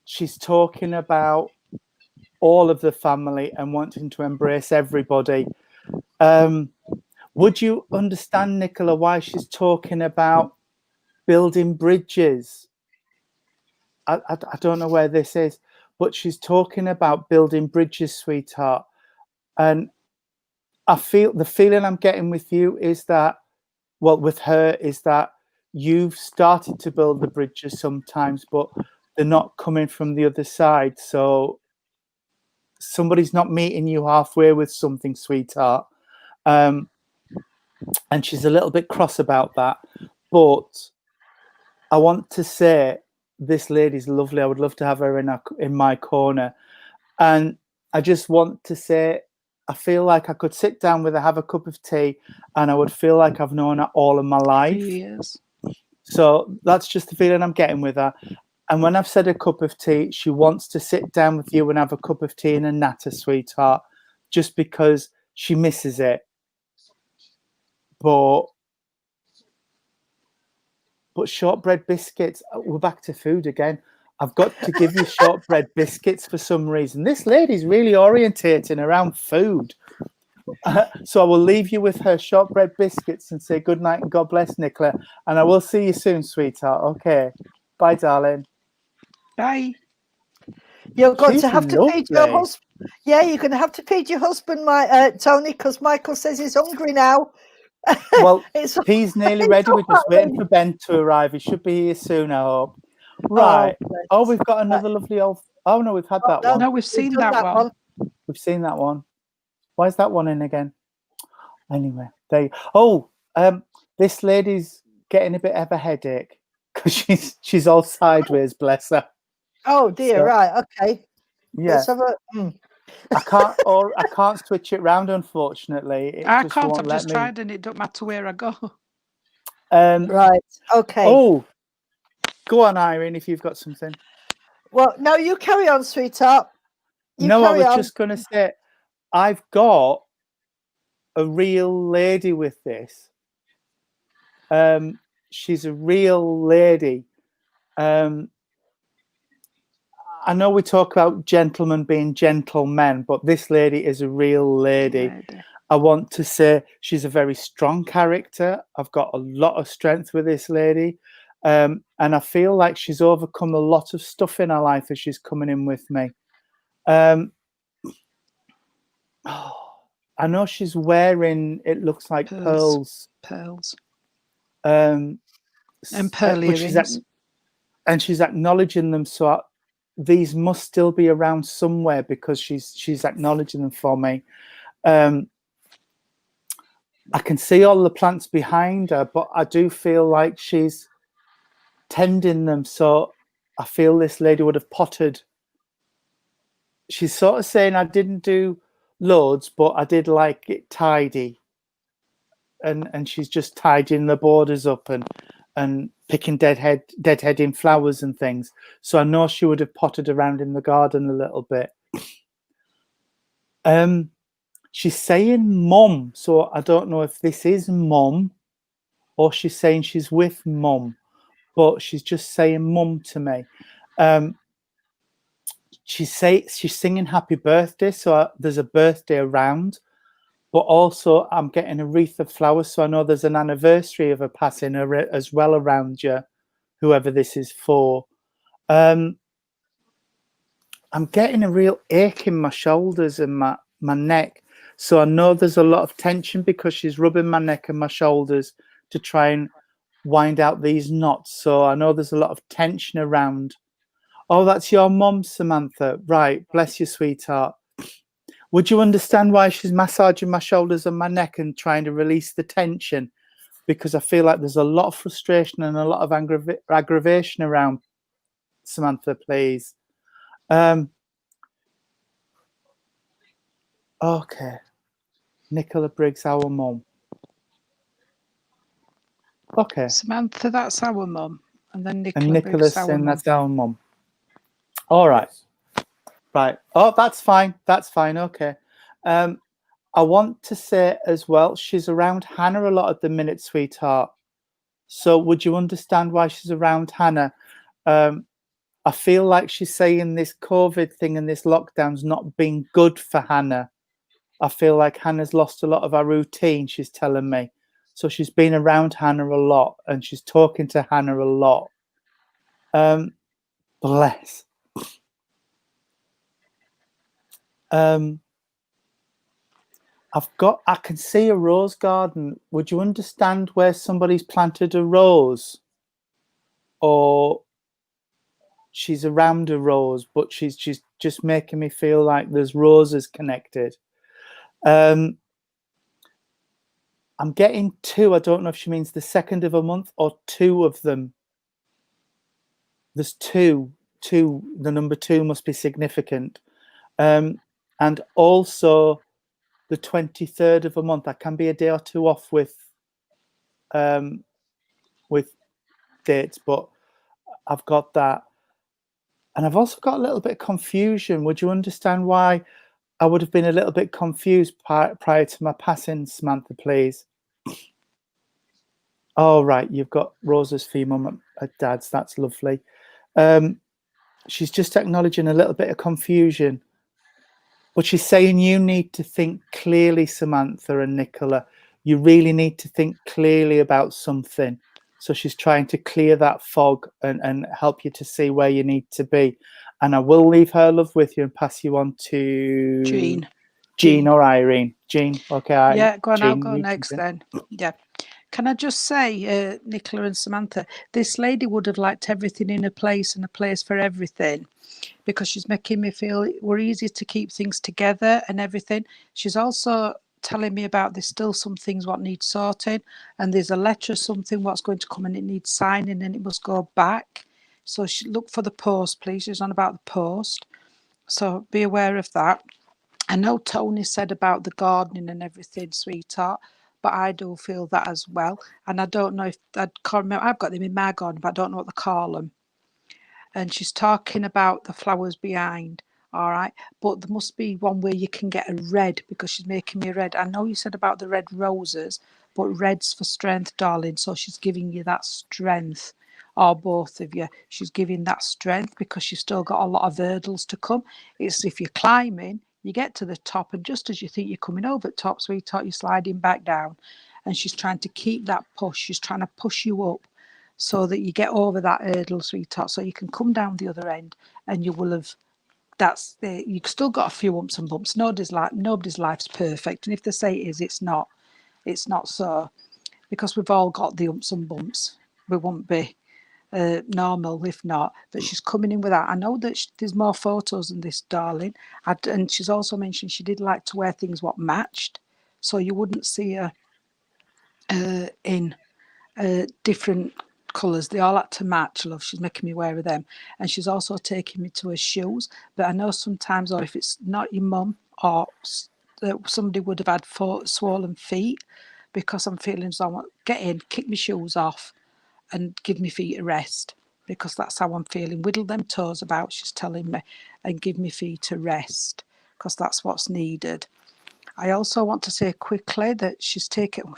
Speaker 1: she's talking about all of the family and wanting to embrace everybody. Would you understand, Nicola, why she's talking about building bridges? I don't know where this is, but she's talking about building bridges, sweetheart. And I feel the feeling I'm getting with you is that, well, with her, is that you've started to build the bridges sometimes, but they're not coming from the other side. So somebody's not meeting you halfway with something, sweetheart. And she's a little bit cross about that. But I want to say this lady's lovely. I would love to have her in my corner. And I just want to say, I feel like I could sit down with her, have a cup of tea, and I would feel like I've known her all of my life.
Speaker 2: Yes.
Speaker 1: So that's just the feeling I'm getting with her. And when I've said a cup of tea, she wants to sit down with you and have a cup of tea and a natter, sweetheart, just because she misses it. But shortbread biscuits, we're back to food again. I've got to give you shortbread biscuits for some reason. This lady's really orientating around food. So I will leave you with her shortbread biscuits and say good night and God bless, Nicola. And I will see you soon, sweetheart. Okay. Bye, darling.
Speaker 2: Bye.
Speaker 3: You're going to have to feed your husband. Yeah, you're going to have to feed your husband, Tony, because Michael says he's hungry now.
Speaker 1: Well, he's nearly ready. We're just waiting for Ben to arrive. He should be here soon, I hope. Right. Oh, we've got another lovely old... Oh, no, we've had that one.
Speaker 2: No, we've seen that one.
Speaker 1: We've seen that one. Why is that one in again? Anyway, there you... Oh, this lady's getting a bit of a headache because she's all sideways, bless her.
Speaker 3: Oh, dear, right, okay.
Speaker 1: Yeah.
Speaker 3: Let's have a...
Speaker 1: I can't switch it round, unfortunately.
Speaker 2: I can't. I've just tried, and it don't matter where I go.
Speaker 3: Right. Okay.
Speaker 1: Oh, Go on, Irene, if you've got something.
Speaker 3: Well, no, you carry on, sweetheart. You
Speaker 1: No, I
Speaker 3: carry
Speaker 1: was
Speaker 3: on.
Speaker 1: just going to say, I've got a real lady with this. She's a real lady. I know we talk about gentlemen being gentlemen, but this lady is a real lady. I want to say she's a very strong character. I've got a lot of strength with this lady. And I feel like she's overcome a lot of stuff in her life as she's coming in with me. I know she's wearing, it looks like pearls.
Speaker 2: And pearl earrings.
Speaker 1: And she's acknowledging them. So these must still be around somewhere because she's acknowledging them for me. I can see all the plants behind her, but I do feel like she's tending them. So I feel this lady would have potted. She's sort of saying I didn't do loads, but I did like it tidy. And she's just tidying the borders up and picking deadheading flowers and things. So I know she would have potted around in the garden a little bit. She's saying mum, so I don't know if this is mum or she's saying she's with mum, but she's just saying mum to me. She's singing happy birthday, so there's a birthday around, but also I'm getting a wreath of flowers, so I know there's an anniversary of her passing as well around you, whoever this is for. I'm getting a real ache in my shoulders and my neck. So I know there's a lot of tension because she's rubbing my neck and my shoulders to try and wind out these knots. So I know there's a lot of tension around. Oh, that's your mum, Samantha. Right. Bless you, sweetheart. Would you understand why she's massaging my shoulders and my neck and trying to release the tension? Because I feel like there's a lot of frustration and a lot of aggravation around. Samantha, please. Okay. Nicola Briggs, our mum. Okay.
Speaker 2: Samantha, that's our mum. And then
Speaker 1: Nicola
Speaker 2: Briggs,
Speaker 1: saying that's our mum. All right. Right. Oh, that's fine. That's fine. Okay. I want to say as well, she's around Hannah a lot at the minute, sweetheart. So would you understand why she's around Hannah? I feel like she's saying this COVID thing and this lockdown's not been good for Hannah. I feel like Hannah's lost a lot of her routine, she's telling me. So she's been around Hannah a lot and she's talking to Hannah a lot. Bless. I can see a rose garden. Would you understand where somebody's planted a rose? Or she's around a rose, but she's just making me feel like there's roses connected. I'm getting two. I don't know if she means the second of a month or two of them. There's two. The number two must be significant. And also the 23rd of a month. I can be a day or two off with dates, but I've got that. And I've also got a little bit of confusion. Would you understand why I would have been a little bit confused prior to my passing, Samantha, please? Oh, right. You've got roses for your mum at dad's. That's lovely. She's just acknowledging a little bit of confusion. But she's saying you need to think clearly, Samantha and Nicola. You really need to think clearly about something. So she's trying to clear that fog and help you to see where you need to be. And I will leave her love with you and pass you on to Jean or Irene. Jean, okay.
Speaker 2: Yeah, go on.
Speaker 1: Jean,
Speaker 2: I'll go next then. Yeah. Can I just say, Nicola and Samantha, this lady would have liked everything in a place and a place for everything, because she's making me feel we're easy to keep things together and everything. She's also telling me about there's still some things what need sorting, and there's a letter or something what's going to come and it needs signing and it must go back. So look for the post, please. She's on about the post. So be aware of that. I know Tony said about the gardening and everything, sweetheart, but I do feel that as well. And I don't know if I can't remember. I've got them in my garden, but I don't know what they call them. and she's talking about the flowers behind. All right, but there must be one where you can get a red, because she's making me red. I know you said about the red roses, but red's for strength, darling. So she's giving you that strength, or both of you. She's giving that strength because you've still got a lot of hurdles to come. It's if you're climbing, you get to the top, and just as you think you're coming over the top, sweetheart, you're sliding back down. And she's trying to keep that push. She's trying to push you up so that you get over that hurdle, sweetheart, so you can come down the other end, and you will have. That's the, you've still got a few bumps and bumps. Nobody's life's perfect, and if they say it is, it's not. It's not so, because we've all got the umps and bumps. We won't be normal if not. But she's coming in with that. I know that there's more photos than this, darling. And she's also mentioned she did like to wear things what matched, so you wouldn't see her in different colours. They all had to match, love. She's making me wear of them. And she's also taking me to her shoes. But I know sometimes, or if it's not your mum, or somebody would have had swollen feet, because I'm feeling so I want get in, kick my shoes off, and give me feet a rest, because that's how I'm feeling. Whittle them toes about, she's telling me, and give me feet a rest, because that's what's needed. I also want to say quickly that she's taken,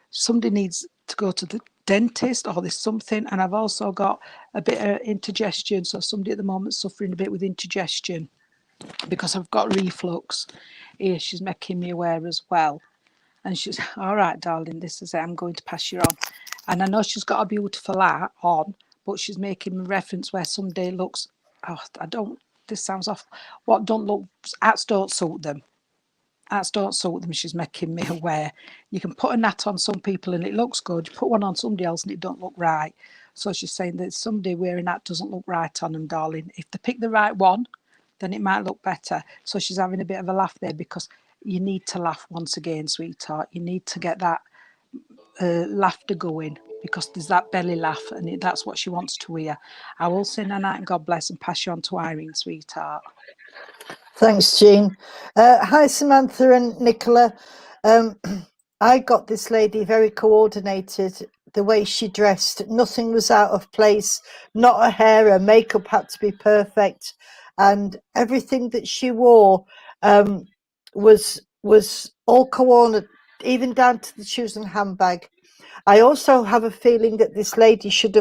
Speaker 2: somebody needs to go to the dentist, or there's something, and I've also got a bit of indigestion. So somebody at the moment suffering a bit with indigestion because I've got reflux. Here, she's making me aware as well. And she's, all right, darling, this is it. I'm going to pass you on. And I know she's got a beautiful hat on, but she's making me reference where somebody looks, oh, I don't, this sounds awful. What don't look, hats don't suit them. Hats don't suit them, she's making me aware. You can put a hat on some people and it looks good. You put one on somebody else and it don't look right. So she's saying that somebody wearing that doesn't look right on them, darling. If they pick the right one, then it might look better. So she's having a bit of a laugh there, because you need to laugh once again, sweetheart. You need to get that laughter going, because there's that belly laugh, and that's what she wants to hear. I will say night and God bless, and pass you on to Irene, sweetheart.
Speaker 3: Thanks, Jean. Hi, Samantha and Nicola. I got this lady very coordinated. The way she dressed, nothing was out of place. Not her hair, her makeup had to be perfect, and everything that she wore was all coordinated, even down to the shoes and handbag. I also have a feeling that this lady should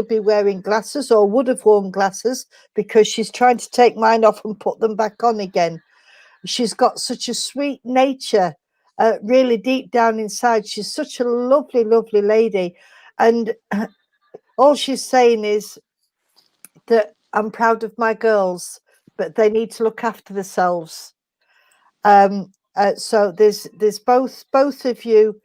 Speaker 3: be wearing glasses, or would have worn glasses, because she's trying to take mine off and put them back on again. She's got such a sweet nature, really deep down inside. She's such a lovely, lovely lady. And all she's saying is that I'm proud of my girls, but they need to look after themselves. So there's both of you.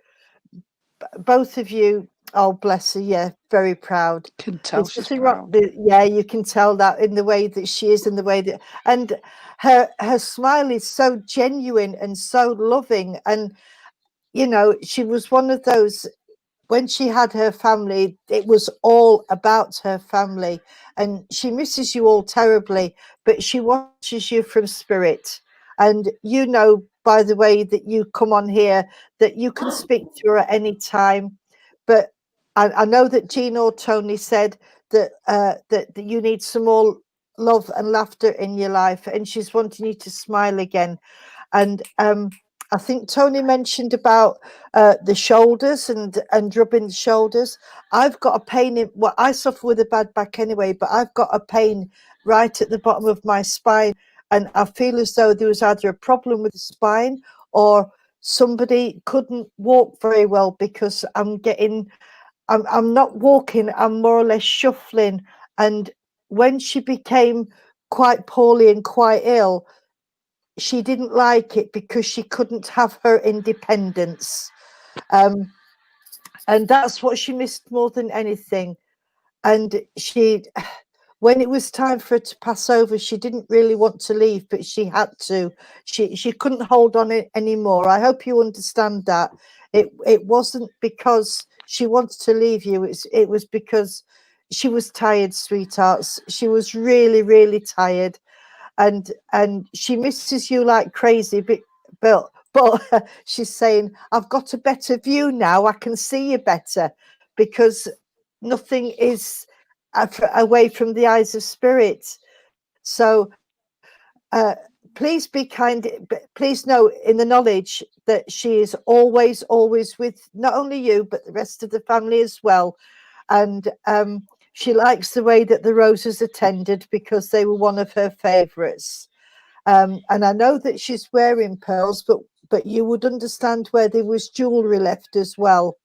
Speaker 3: Oh, bless her. Yeah, very proud.
Speaker 2: Can tell
Speaker 3: There's
Speaker 2: she's
Speaker 3: nothing
Speaker 2: proud.
Speaker 3: wrong. Yeah, you can tell that in the way that she is, in the way that, and her smile is so genuine and so loving. And she was one of those, when she had her family, it was all about her family, and she misses you all terribly, but she watches you from spirit. And by the way that you come on here, that you can speak to her at any time. But I know that Jean or Tony said that that you need some more love and laughter in your life, and she's wanting you to smile again. And I think Tony mentioned about the shoulders and rubbing the shoulders. I've got a pain in, well, I suffer with a bad back anyway, but I've got a pain right at the bottom of my spine, and I feel as though there was either a problem with the spine, or somebody couldn't walk very well, because I'm not walking, I'm more or less shuffling. And when she became quite poorly and quite ill, she didn't like it, because she couldn't have her independence. And that's what she missed more than anything. And when it was time for her to pass over, she didn't really want to leave, but she had to. She couldn't hold on it anymore. I hope you understand that. It wasn't because she wanted to leave you. It was because she was tired, sweethearts. She was really, really tired. And she misses you like crazy, but she's saying, I've got a better view now, I can see you better, because nothing is away from the eyes of spirit. So please be kind. Please know in the knowledge that she is always, always with not only you, but the rest of the family as well. And she likes the way that the roses are tended because they were one of her favourites. And I know that she's wearing pearls, but you would understand where there was jewellery left as well.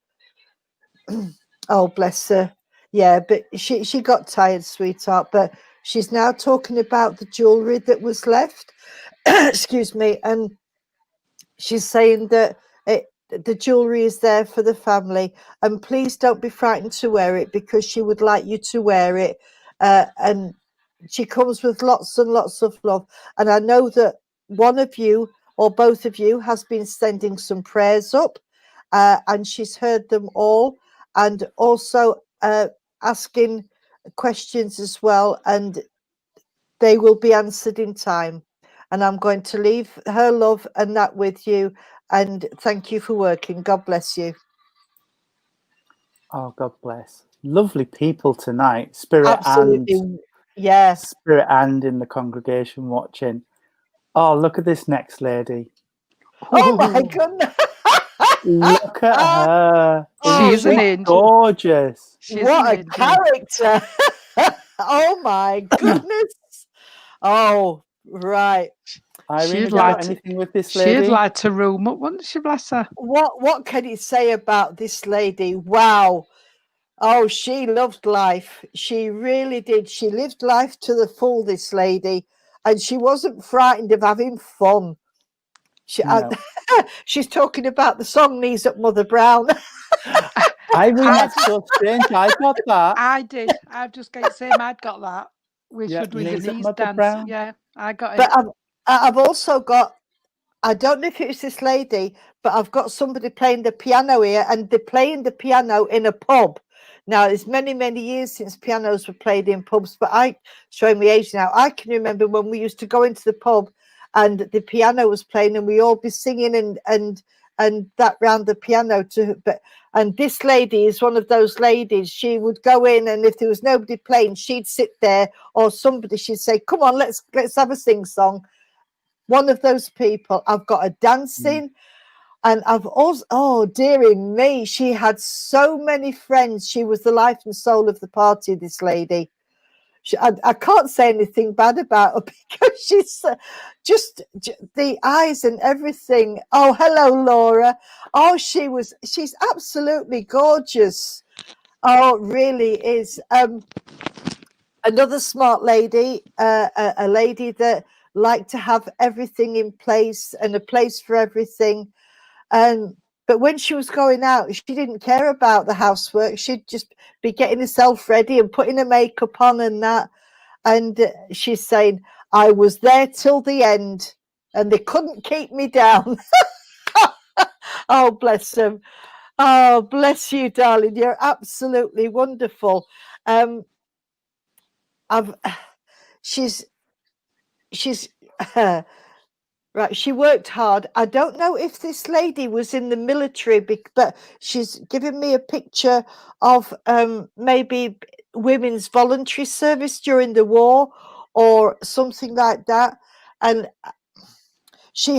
Speaker 3: Oh, bless her. Yeah, but she got tired, sweetheart. But she's now talking about the jewellery that was left. Excuse me. And she's saying that the jewellery is there for the family. And please don't be frightened to wear it because she would like you to wear it. And she comes with lots and lots of love. And I know that one of you or both of you has been sending some prayers up, and she's heard them all, and also asking questions as well, and they will be answered in time. And I'm going to leave her love and that with you, and thank you for working. God bless you.
Speaker 1: Oh, God bless. Lovely people tonight, spirit
Speaker 3: Absolutely.
Speaker 1: and
Speaker 3: Yeah.
Speaker 1: spirit and in the congregation watching. Oh, look at this next lady.
Speaker 3: Oh my
Speaker 2: Ooh,
Speaker 3: goodness.
Speaker 1: Look at her.
Speaker 3: Oh,
Speaker 2: she's an
Speaker 1: Isn't she
Speaker 2: angel.
Speaker 1: gorgeous?
Speaker 2: She's an
Speaker 3: what a
Speaker 2: angel.
Speaker 3: character. Oh my goodness. Oh, right.
Speaker 1: Irene,
Speaker 2: She'd
Speaker 1: have you got
Speaker 2: like to.
Speaker 1: anything with this
Speaker 2: She'd
Speaker 1: lady?
Speaker 2: like to room up, wouldn't she? Bless her.
Speaker 3: What can you say about this lady? Wow. Oh, she loved life. She really did. She lived life to the full, this lady, and she wasn't frightened of having fun.
Speaker 1: No.
Speaker 3: She's talking about the song Knees Up Mother Brown.
Speaker 1: Irene, that's so strange. I got that.
Speaker 2: I did. I've just got the same. I'd got that. We
Speaker 1: Yeah,
Speaker 2: should do the
Speaker 1: knees up,
Speaker 2: knees
Speaker 1: Mother
Speaker 2: dance.
Speaker 1: Brown.
Speaker 2: Yeah, I got
Speaker 3: But
Speaker 2: it.
Speaker 3: I've also got, I don't know if it was this lady, but I've got somebody playing the piano here, and they're playing the piano in a pub. Now, it's many, many years since pianos were played in pubs, but showing my age now, I can remember when we used to go into the pub and the piano was playing and we all be singing and that round the piano and this lady is one of those ladies. She would go in, and if there was nobody playing, she'd sit there, or somebody, she'd say, come on, let's have a sing song. One of those people. I've got a dancing, and I've also, oh dearie me, she had so many friends. She was the life and soul of the party, this lady. I can't say anything bad about her because she's just the eyes and everything. Oh, hello, Laura. Oh, she's absolutely gorgeous. Oh, really is. Another smart lady, a lady that liked to have everything in place and a place for everything. But when she was going out, she didn't care about the housework. She'd just be getting herself ready and putting her makeup on and that. And she's saying, I was there till the end and they couldn't keep me down. Oh, bless them. Oh, bless you, darling. You're absolutely wonderful. She's right. She worked hard. I don't know if this lady was in the military, but she's given me a picture of maybe women's voluntary service during the war or something like that. And she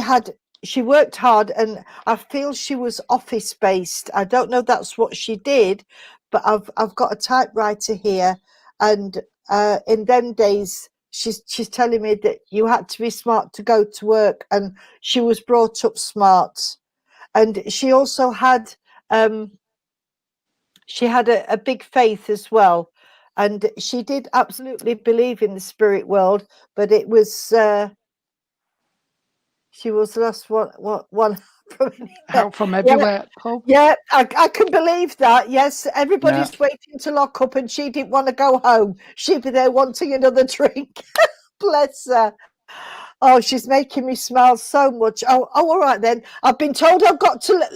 Speaker 3: worked hard, and I feel she was office based. I don't know that's what she did, but I've got a typewriter here, and in them days she's telling me that you had to be smart to go to work, and she was brought up smart. And she also had a big faith as well, and she did absolutely believe in the spirit world, but it was she was the last one from
Speaker 2: Help from
Speaker 3: yeah,
Speaker 2: everywhere. Pub.
Speaker 3: yeah, I can believe that. Yes,
Speaker 1: Yeah.
Speaker 3: everybody's waiting to lock up, and she didn't want to go home. She'd be there wanting another drink. Bless her. Oh, she's making me smile so much. Oh, all right then. I've been told I've got to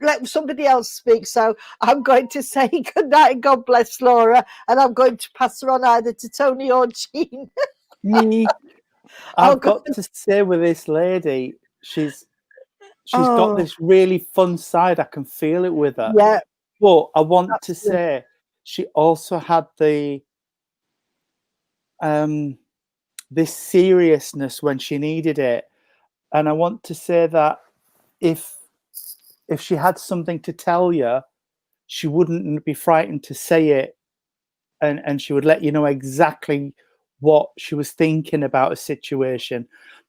Speaker 3: let somebody else speak, so I'm going to say good night and God bless Laura, and I'm going to pass her on either to Tony or Jean.
Speaker 1: Me.
Speaker 3: Oh,
Speaker 1: I've got to say with this lady, she's got
Speaker 3: oh,
Speaker 1: this really fun side. I can feel it with her.
Speaker 3: yeah,
Speaker 1: But I want to
Speaker 3: absolutely.
Speaker 1: say she also had the this seriousness when she needed it. And I want to say that if she had something to tell you, she wouldn't be frightened to say it, and she would let you know exactly what she was thinking about a situation,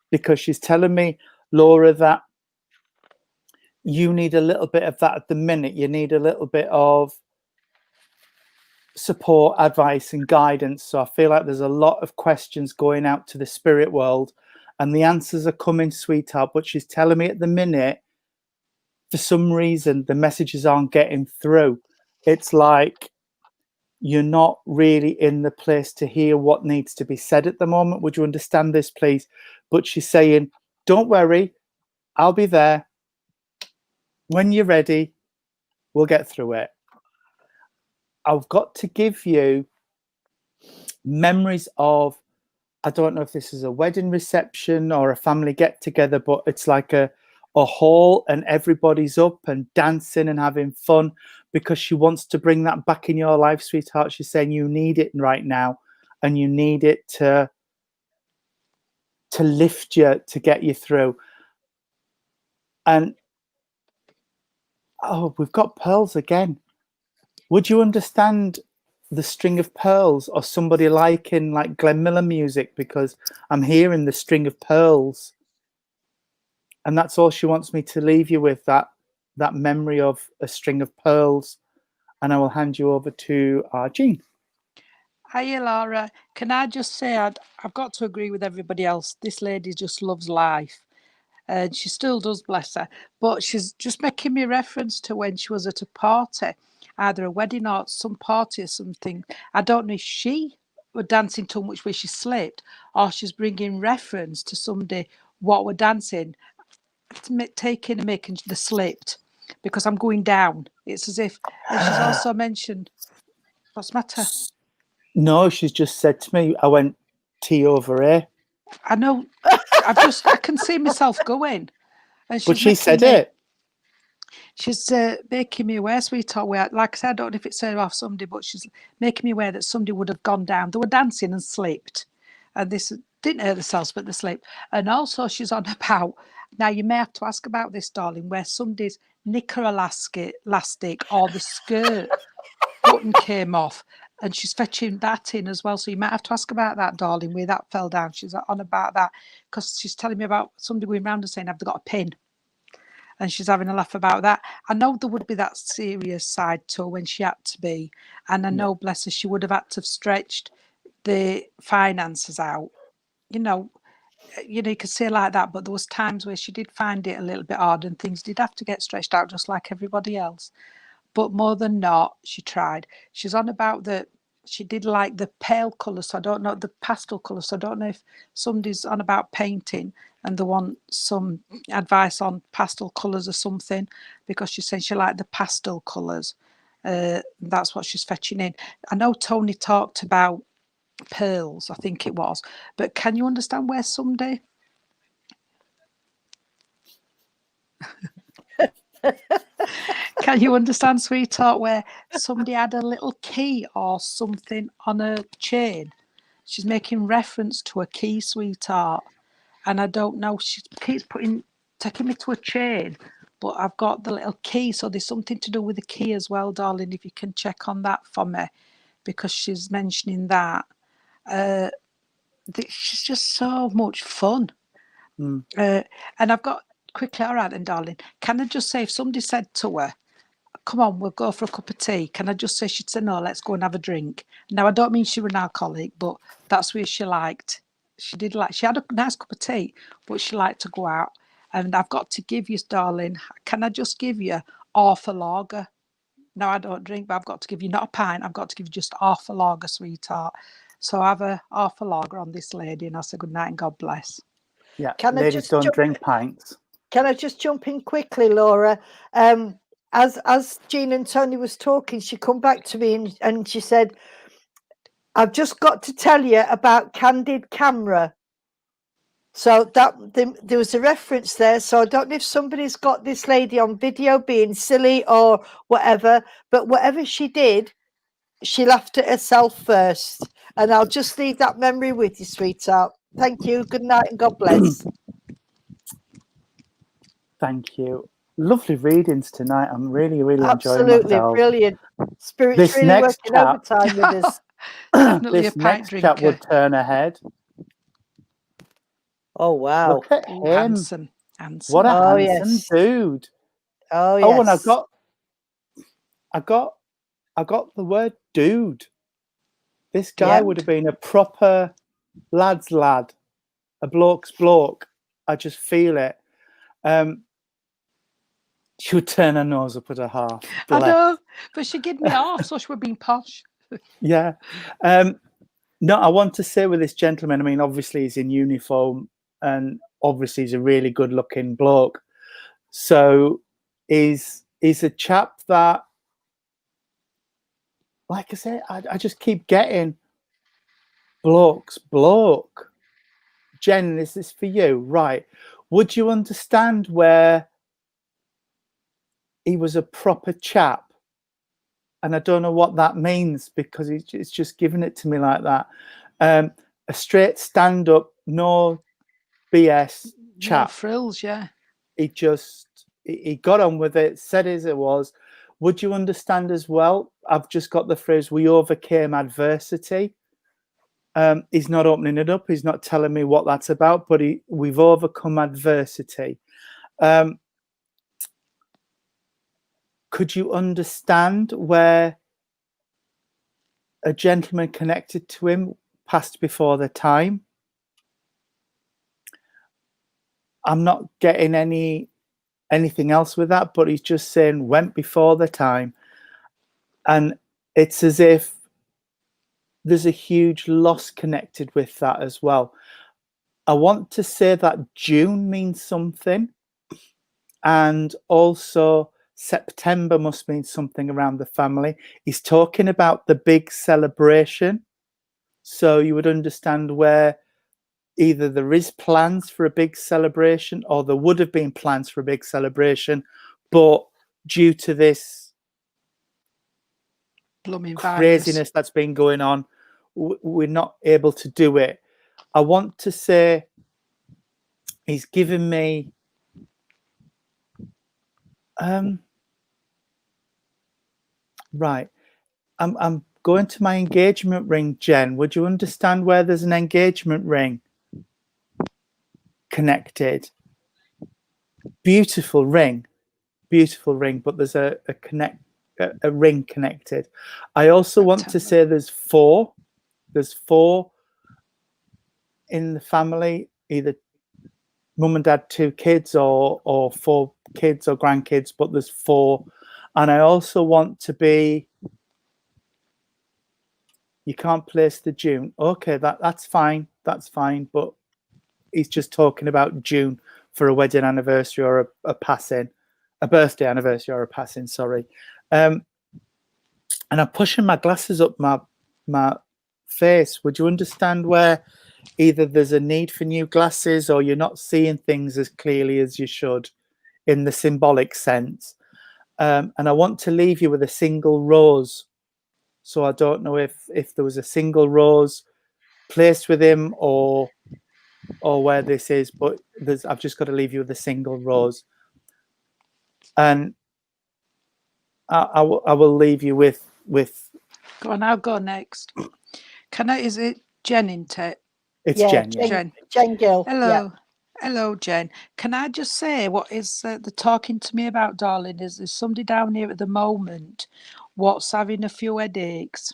Speaker 1: because she's telling me, Laura, that you need a little bit of that at the minute. You need a little bit of support, advice, and guidance. So I feel like there's a lot of questions going out to the spirit world, and the answers are coming, sweetheart. But she's telling me at the minute, for some reason, the messages aren't getting through. It's like you're not really in the place to hear what needs to be said at the moment. Would you understand this, please? But she's saying, don't worry, I'll be there. When you're ready, we'll get through it. I've got to give you memories of, I don't know if this is a wedding reception or a family get together, but it's like a hall and everybody's up and dancing and having fun, because she wants to bring that back in your life, sweetheart. She's saying you need it right now, and you need it to lift you, to get you through. And oh, we've got pearls again. Would you understand the string of pearls, or somebody liking like Glenn Miller music? Because I'm hearing the string of pearls, and that's all she wants me to leave you with, that memory of a string of pearls. And I will hand you over to Jean.
Speaker 2: Hiya, Laura. Can I just say I've got to agree with everybody else. This lady just loves life. And she still does, bless her. But she's just making me reference to when she was at a party, either a wedding or some party or something. I don't know if she were dancing too much where she slipped, or she's bringing reference to somebody what we're dancing, taking and making the slipped, because I'm going down. It's as if, and she's also mentioned, what's the matter?
Speaker 1: No, she's just said to me, I went tea over here.
Speaker 2: I know, I can see myself going. And
Speaker 1: But she said it.
Speaker 2: She's making me aware, sweetheart, where, like I said, I don't know if it's her off somebody, but she's making me aware that somebody would have gone down. They were dancing and slipped. And this didn't hurt themselves, but they slipped. And also she's on about, now you may have to ask about this, darling, where somebody's knicker elastic or the skirt button came off. And she's fetching that in as well. So you might have to ask about that, darling, where that fell down. She's on about that, because she's telling me about somebody going around and saying, have they got a pin? And she's having a laugh about that. I know there would be that serious side to her when she had to be. And I know, bless her, she would have had to have stretched the finances out. You could say like that, but there was times where she did find it a little bit hard, and things did have to get stretched out just like everybody else. But more than not, she tried. She's on about she did like the pale colour, so I don't know, the pastel colour, so I don't know if somebody's on about painting and they want some advice on pastel colours or something, because she said she liked the pastel colours. That's what she's fetching in. I know Tony talked about pearls, I think it was, but can you understand where somebody... Can you understand, sweetheart, where somebody had a little key or something on a chain? She's making reference to a key, sweetheart. And I don't know, she keeps taking me to a chain, but I've got the little key. So there's something to do with the key as well, darling, if you can check on that for me, because she's mentioning that. She's just so much fun. And I've got, quickly, all right then, darling, can I just say, if somebody said to her, come on, we'll go for a cup of tea, can I just say, she'd say, no, let's go and have a drink. Now, I don't mean she was an alcoholic, but that's where she liked. She had a nice cup of tea, but she liked to go out. And I've got to give you, darling, can I just give you half a lager? No, I don't drink, but I've got to give you not a pint, I've got to give you just half a lager, sweetheart. So I have a half a lager on this lady, and I say good night and God bless.
Speaker 1: Yeah, ladies don't drink pints.
Speaker 3: Can I just jump in quickly, Laura? As Jean and Tony was talking, she come back to me and she said, I've just got to tell you about candid camera. So there was a reference there. So I don't know if somebody's got this lady on video being silly or whatever, but whatever she did, she laughed at herself first. And I'll just leave that memory with you, sweetheart. Thank you. Good night and God bless.
Speaker 1: Thank you. Lovely readings tonight. I'm really enjoying
Speaker 3: Absolutely
Speaker 1: myself.
Speaker 3: brilliant. Spirit's
Speaker 1: This
Speaker 3: really
Speaker 1: next
Speaker 3: working
Speaker 1: chap,
Speaker 3: overtime with us.
Speaker 2: Definitely
Speaker 1: this
Speaker 2: a pint
Speaker 1: next
Speaker 2: drinker.
Speaker 1: chap would turn ahead.
Speaker 3: Oh wow.
Speaker 1: Look at
Speaker 2: Ooh,
Speaker 1: him.
Speaker 2: handsome.
Speaker 1: What a
Speaker 3: Oh,
Speaker 1: handsome
Speaker 3: yes.
Speaker 1: dude.
Speaker 3: Oh
Speaker 1: Oh, and
Speaker 3: yes.
Speaker 1: I got the word dude. This guy
Speaker 3: Yep.
Speaker 1: would have been a proper lad's lad, a bloke's bloke. I just feel it. She would turn her nose up at her half.
Speaker 2: I
Speaker 1: Bless.
Speaker 2: know, but she gave me off, so she would be posh.
Speaker 1: Yeah. No, I want to say with this gentleman, I mean, obviously he's in uniform and obviously he's a really good looking bloke. So he's a chap that, like I say, I just keep getting bloke. Jen, is this for you? Right. Would you understand where he was a proper chap? And I don't know what that means because it's just giving it to me like that. A straight stand-up, no BS chap.
Speaker 2: No frills, yeah.
Speaker 1: He got on with it, said as it was. Would you understand as well? I've just got the phrase, we overcame adversity. He's not opening it up. He's not telling me what that's about, but we've overcome adversity. Could you understand where a gentleman connected to him passed before their time? I'm not getting anything else with that, but he's just saying went before their time. And it's as if there's a huge loss connected with that as well. I want to say that June means something, and also September must mean something around the family. He's talking about the big celebration. So you would understand where either there is plans for a big celebration or there would have been plans for a big celebration, but due to this
Speaker 2: Blooming
Speaker 1: craziness that's been going on, we're not able to do it. I want to say he's given me right. I'm going to my engagement ring, Jen. Would you understand where there's an engagement ring connected? Beautiful ring, but there's a ring connected. I also want to say there's four in the family, either mum and dad, 2 kids, or 4 kids or grandkids, but there's 4. And I also want to be, you can't place the June. Okay, that's fine, but he's just talking about June for a wedding anniversary or a passing, a birthday anniversary or a passing, sorry. And I'm pushing my glasses up my face. Would you understand where either there's a need for new glasses or you're not seeing things as clearly as you should in the symbolic sense? And I want to leave you with a single rose. So I don't know if there was a single rose placed with him or where this is, but I've just got to leave you with a single rose. And I will leave you with.
Speaker 2: Go on, I'll go next. Is it Jen in it?
Speaker 1: It's
Speaker 3: Yeah,
Speaker 1: Jen.
Speaker 3: Jen Gill.
Speaker 2: Hello.
Speaker 3: Yeah.
Speaker 2: Hello, Jen. Can I just say what is the talking to me about, darling, is there's somebody down here at the moment what's having a few headaches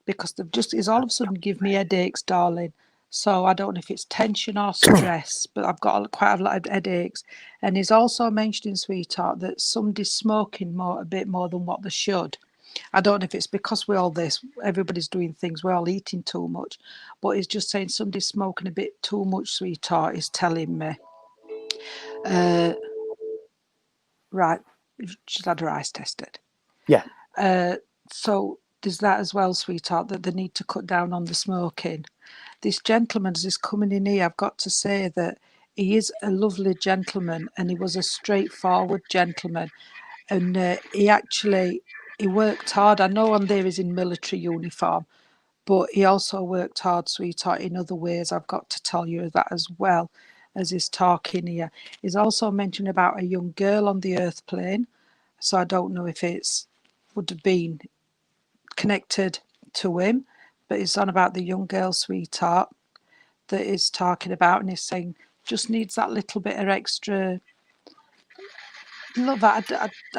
Speaker 2: because they've just is all of a sudden give me headaches, darling. So I don't know if it's tension or stress, but I've got quite a lot of headaches. And he's also mentioning, sweetheart, that somebody's smoking a bit more than what they should. I don't know if it's because we're all this, everybody's doing things, we're all eating too much, but he's just saying somebody's smoking a bit too much, sweetheart, is telling me. Right, she's had her eyes tested.
Speaker 1: Yeah.
Speaker 2: So there's that as well, sweetheart, that they need to cut down on the smoking. This gentleman is coming in here, I've got to say that he is a lovely gentleman and he was a straightforward gentleman. And he worked hard. I know on there he's in military uniform, but he also worked hard, sweetheart, in other ways. I've got to tell you that as well as he's talking here. He's also mentioned about a young girl on the earth plane. So I don't know if it's would have been connected to him, but it's on about the young girl, sweetheart, that is talking about, and he's saying just needs that little bit of extra love. I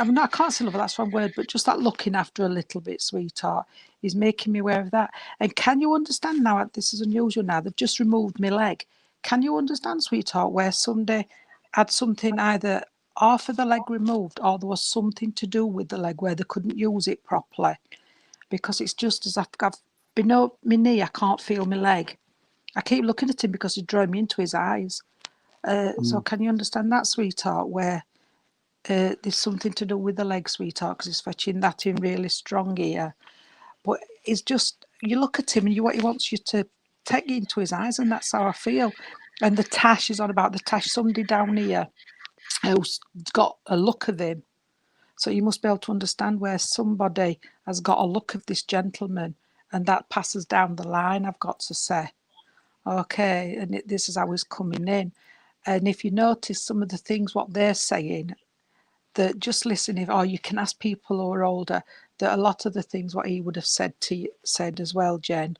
Speaker 2: mean, I can't say love, that's one word, but just that looking after a little bit, sweetheart. He's making me aware of that. And can you understand now, this is unusual now, they've just removed my leg. Can you understand, sweetheart, where somebody had something, either half of the leg removed or there was something to do with the leg where they couldn't use it properly? Because it's just as I've below my knee, I can't feel my leg. I keep looking at him because he's drawing me into his eyes. So can you understand that, sweetheart, where there's something to do with the leg, sweetheart, because he's fetching that in really strong here. But it's just, you look at him and he wants you to take you into his eyes, and that's how I feel. And the tash is on about the tash. Somebody down here who's got a look of him. So you must be able to understand where somebody has got a look of this gentleman, and that passes down the line, I've got to say. Okay, and this is how he's coming in. And if you notice some of the things, what they're saying, that just listen, you can ask people who are older, that a lot of the things what he would have said as well, Jen.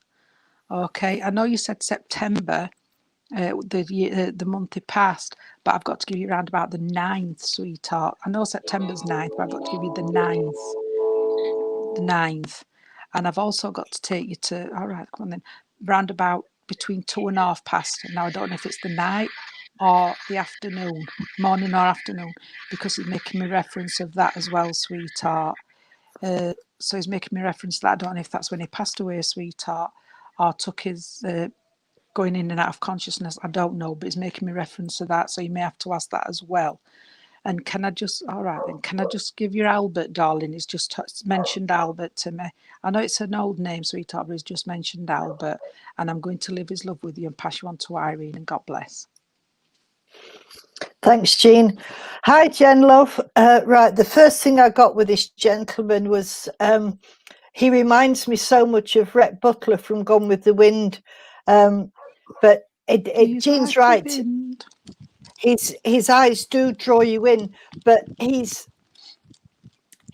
Speaker 2: Okay, I know you said September, the month it passed, but I've got to give you around about the 9th, sweetheart. I know September's 9th, but I've got to give you the 9th. The 9th. And I've also got to take you to, all right, come on then, round about between 2.5 past. Now, I don't know if it's the night or the afternoon, morning or afternoon, because he's making me reference of that as well, sweetheart. So he's making me reference to that. I don't know if that's when he passed away, sweetheart, or took his going in and out of consciousness. I don't know, but he's making me reference to that. So you may have to ask that as well. And can I just give you Albert, darling? He's just mentioned Albert to me. I know it's an old name, sweetheart, but he's just mentioned Albert. And I'm going to live his love with you and pass you on to Irene, and God bless.
Speaker 3: Thanks, Jean. Hi, Jen, love. Right, the first thing I got with this gentleman was he reminds me so much of Rhett Butler from Gone with the Wind. But Jean's
Speaker 2: like
Speaker 3: right. His eyes do draw you in, but he's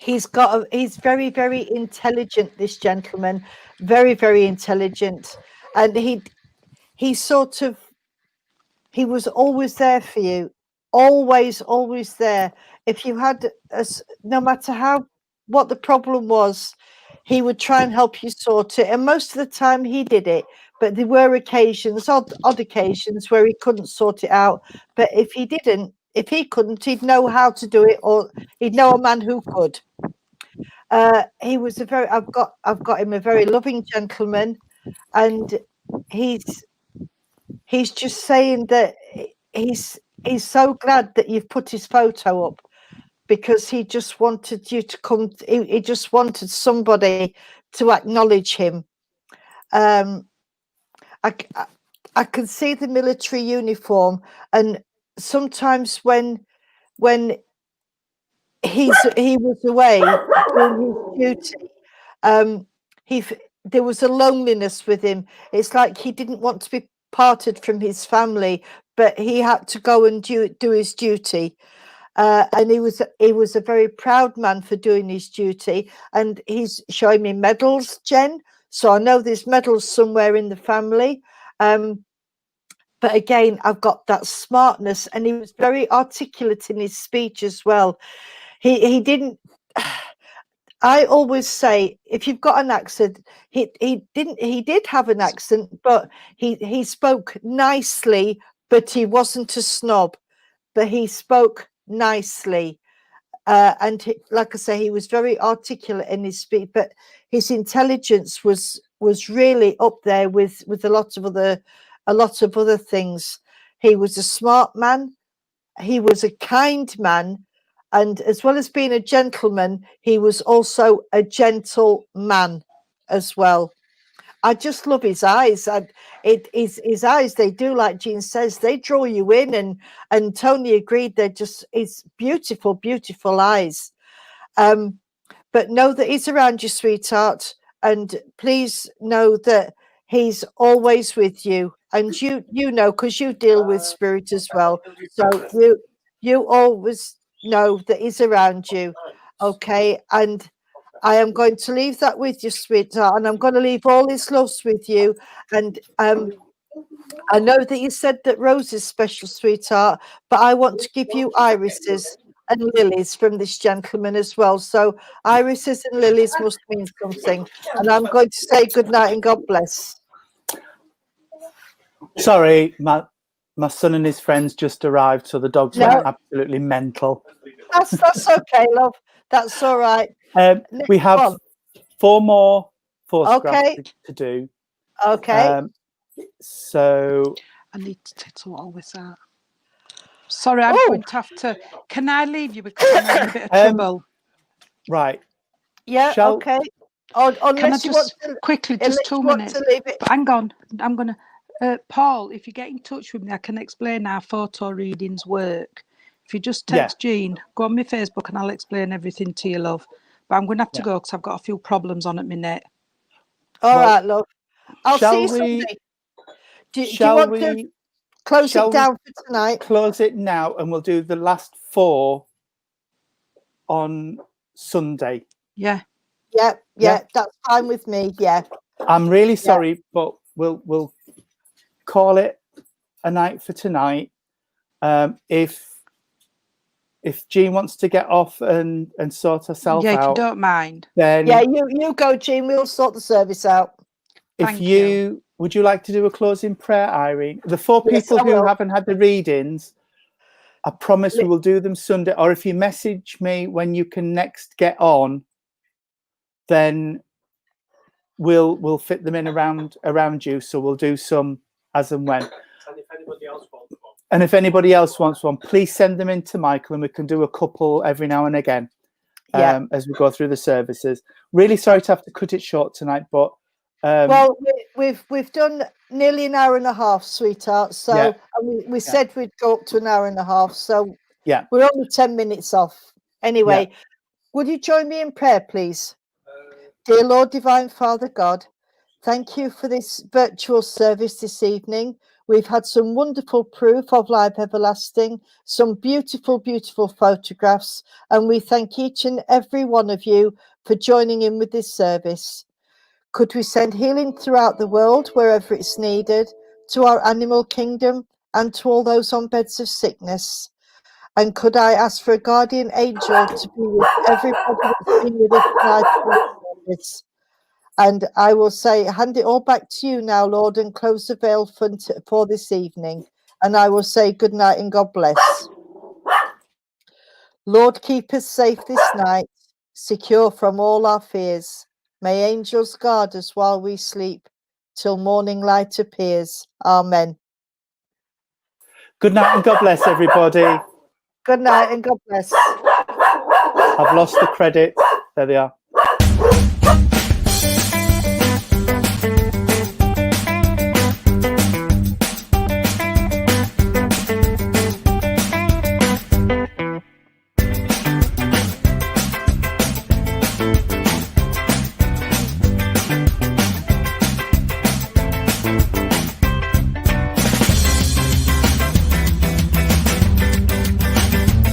Speaker 3: very, very intelligent, this gentleman, very, very intelligent, and he was always there for you, always there. If you had no matter what the problem was, he would try and help you sort it, and most of the time he did it, but there were occasions, odd occasions, where he couldn't sort it out. But if he couldn't, he'd know how to do it, or he'd know a man who could. He was I've got him a very loving gentleman, and he's just saying that he's so glad that you've put his photo up, because he just wanted you to come. He just wanted somebody to acknowledge him. I can see the military uniform, and sometimes when he was away doing his duty, there was a loneliness with him. It's like he didn't want to be parted from his family, but he had to go and do his duty. And he was a very proud man for doing his duty, and he's showing me medals, Jen. So I know there's medals somewhere in the family. But again, I've got that smartness, and he was very articulate in his speech as well. He didn't. I always say, if you've got an accent, he did have an accent, but he spoke nicely, but he wasn't a snob, but he spoke nicely. And like I say, he was very articulate in his speech, but his intelligence was really up there with a lot of other things. He was a smart man. He was a kind man. And as well as being a gentleman, he was also a gentle man as well. I just love his eyes. His eyes, they do, like Jean says, they draw you in. And Tony agreed, it's beautiful, beautiful eyes. But know that he's around you, sweetheart. and please know that he's always with you, and you know, because you deal with spirit as well, so you always know that he's around you. Okay, and I am going to leave that with you, sweetheart, and I'm going to leave all his loves with you. And I know that you said that Rose is special, sweetheart, but I want to give you irises and lilies from this gentleman as well. So irises and lilies must mean something. And I'm going to say good night and God bless.
Speaker 1: Sorry, my son and his friends just arrived, so the dogs went absolutely mental.
Speaker 3: That's okay, love. That's all right.
Speaker 1: We have 4 more photographs to do.
Speaker 3: Okay.
Speaker 1: So
Speaker 2: I need to take all this out. Sorry, I'm going to have to. Can I leave you because I'm in a bit of trouble?
Speaker 1: Right.
Speaker 3: Yeah. Okay.
Speaker 2: Can I just quickly, just 2 minutes? But hang on, I'm gonna. Paul, if you get in touch with me, I can explain how photo readings work. If you just text Jean, go on my Facebook, and I'll explain everything to you, love. But I'm going to have to go because I've got a few problems on at my net.
Speaker 3: All right, love. I'll see you Sunday. Do you want to close it down for tonight?
Speaker 1: Close it now, and we'll do the last 4 on Sunday.
Speaker 2: Yeah.
Speaker 3: Yeah, that's fine with me. Yeah.
Speaker 1: I'm really sorry, but we'll call it a night for tonight. If Jean wants to get off and sort herself out,
Speaker 2: if you don't mind,
Speaker 1: then
Speaker 3: you go, Jean. We'll sort the service out.
Speaker 1: If you would you like to do a closing prayer, Irene? The 4 people who haven't had the readings, I promise we will do them Sunday. Or if you message me when you can next get on, then we'll fit them in around you. So we'll do some as and when. And if anybody else wants one, please send them in to Michael, and we can do a couple every now and again as we go through the services. Really sorry to have to cut it short tonight, but
Speaker 3: well, we've done nearly an hour and a half, sweetheart. So we said we'd go up to an hour and a half. So we're only 10 minutes off. Anyway, would you join me in prayer, please? Dear Lord, Divine Father God, thank you for this virtual service this evening. We've had some wonderful proof of life everlasting, some beautiful, beautiful photographs, and we thank each and every one of you for joining in with this service. Could we send healing throughout the world wherever it's needed, to our animal kingdom and to all those on beds of sickness? And could I ask for a guardian angel to be with everybody that's been with us tonight in this service? And I will say, hand it all back to you now, Lord, and close the veil for this evening. And I will say good night and God bless. Lord, keep us safe this night, secure from all our fears. May angels guard us while we sleep, till morning light appears. Amen.
Speaker 1: Good night and God bless, everybody.
Speaker 3: Good night and God bless.
Speaker 1: I've lost the credit. There they are.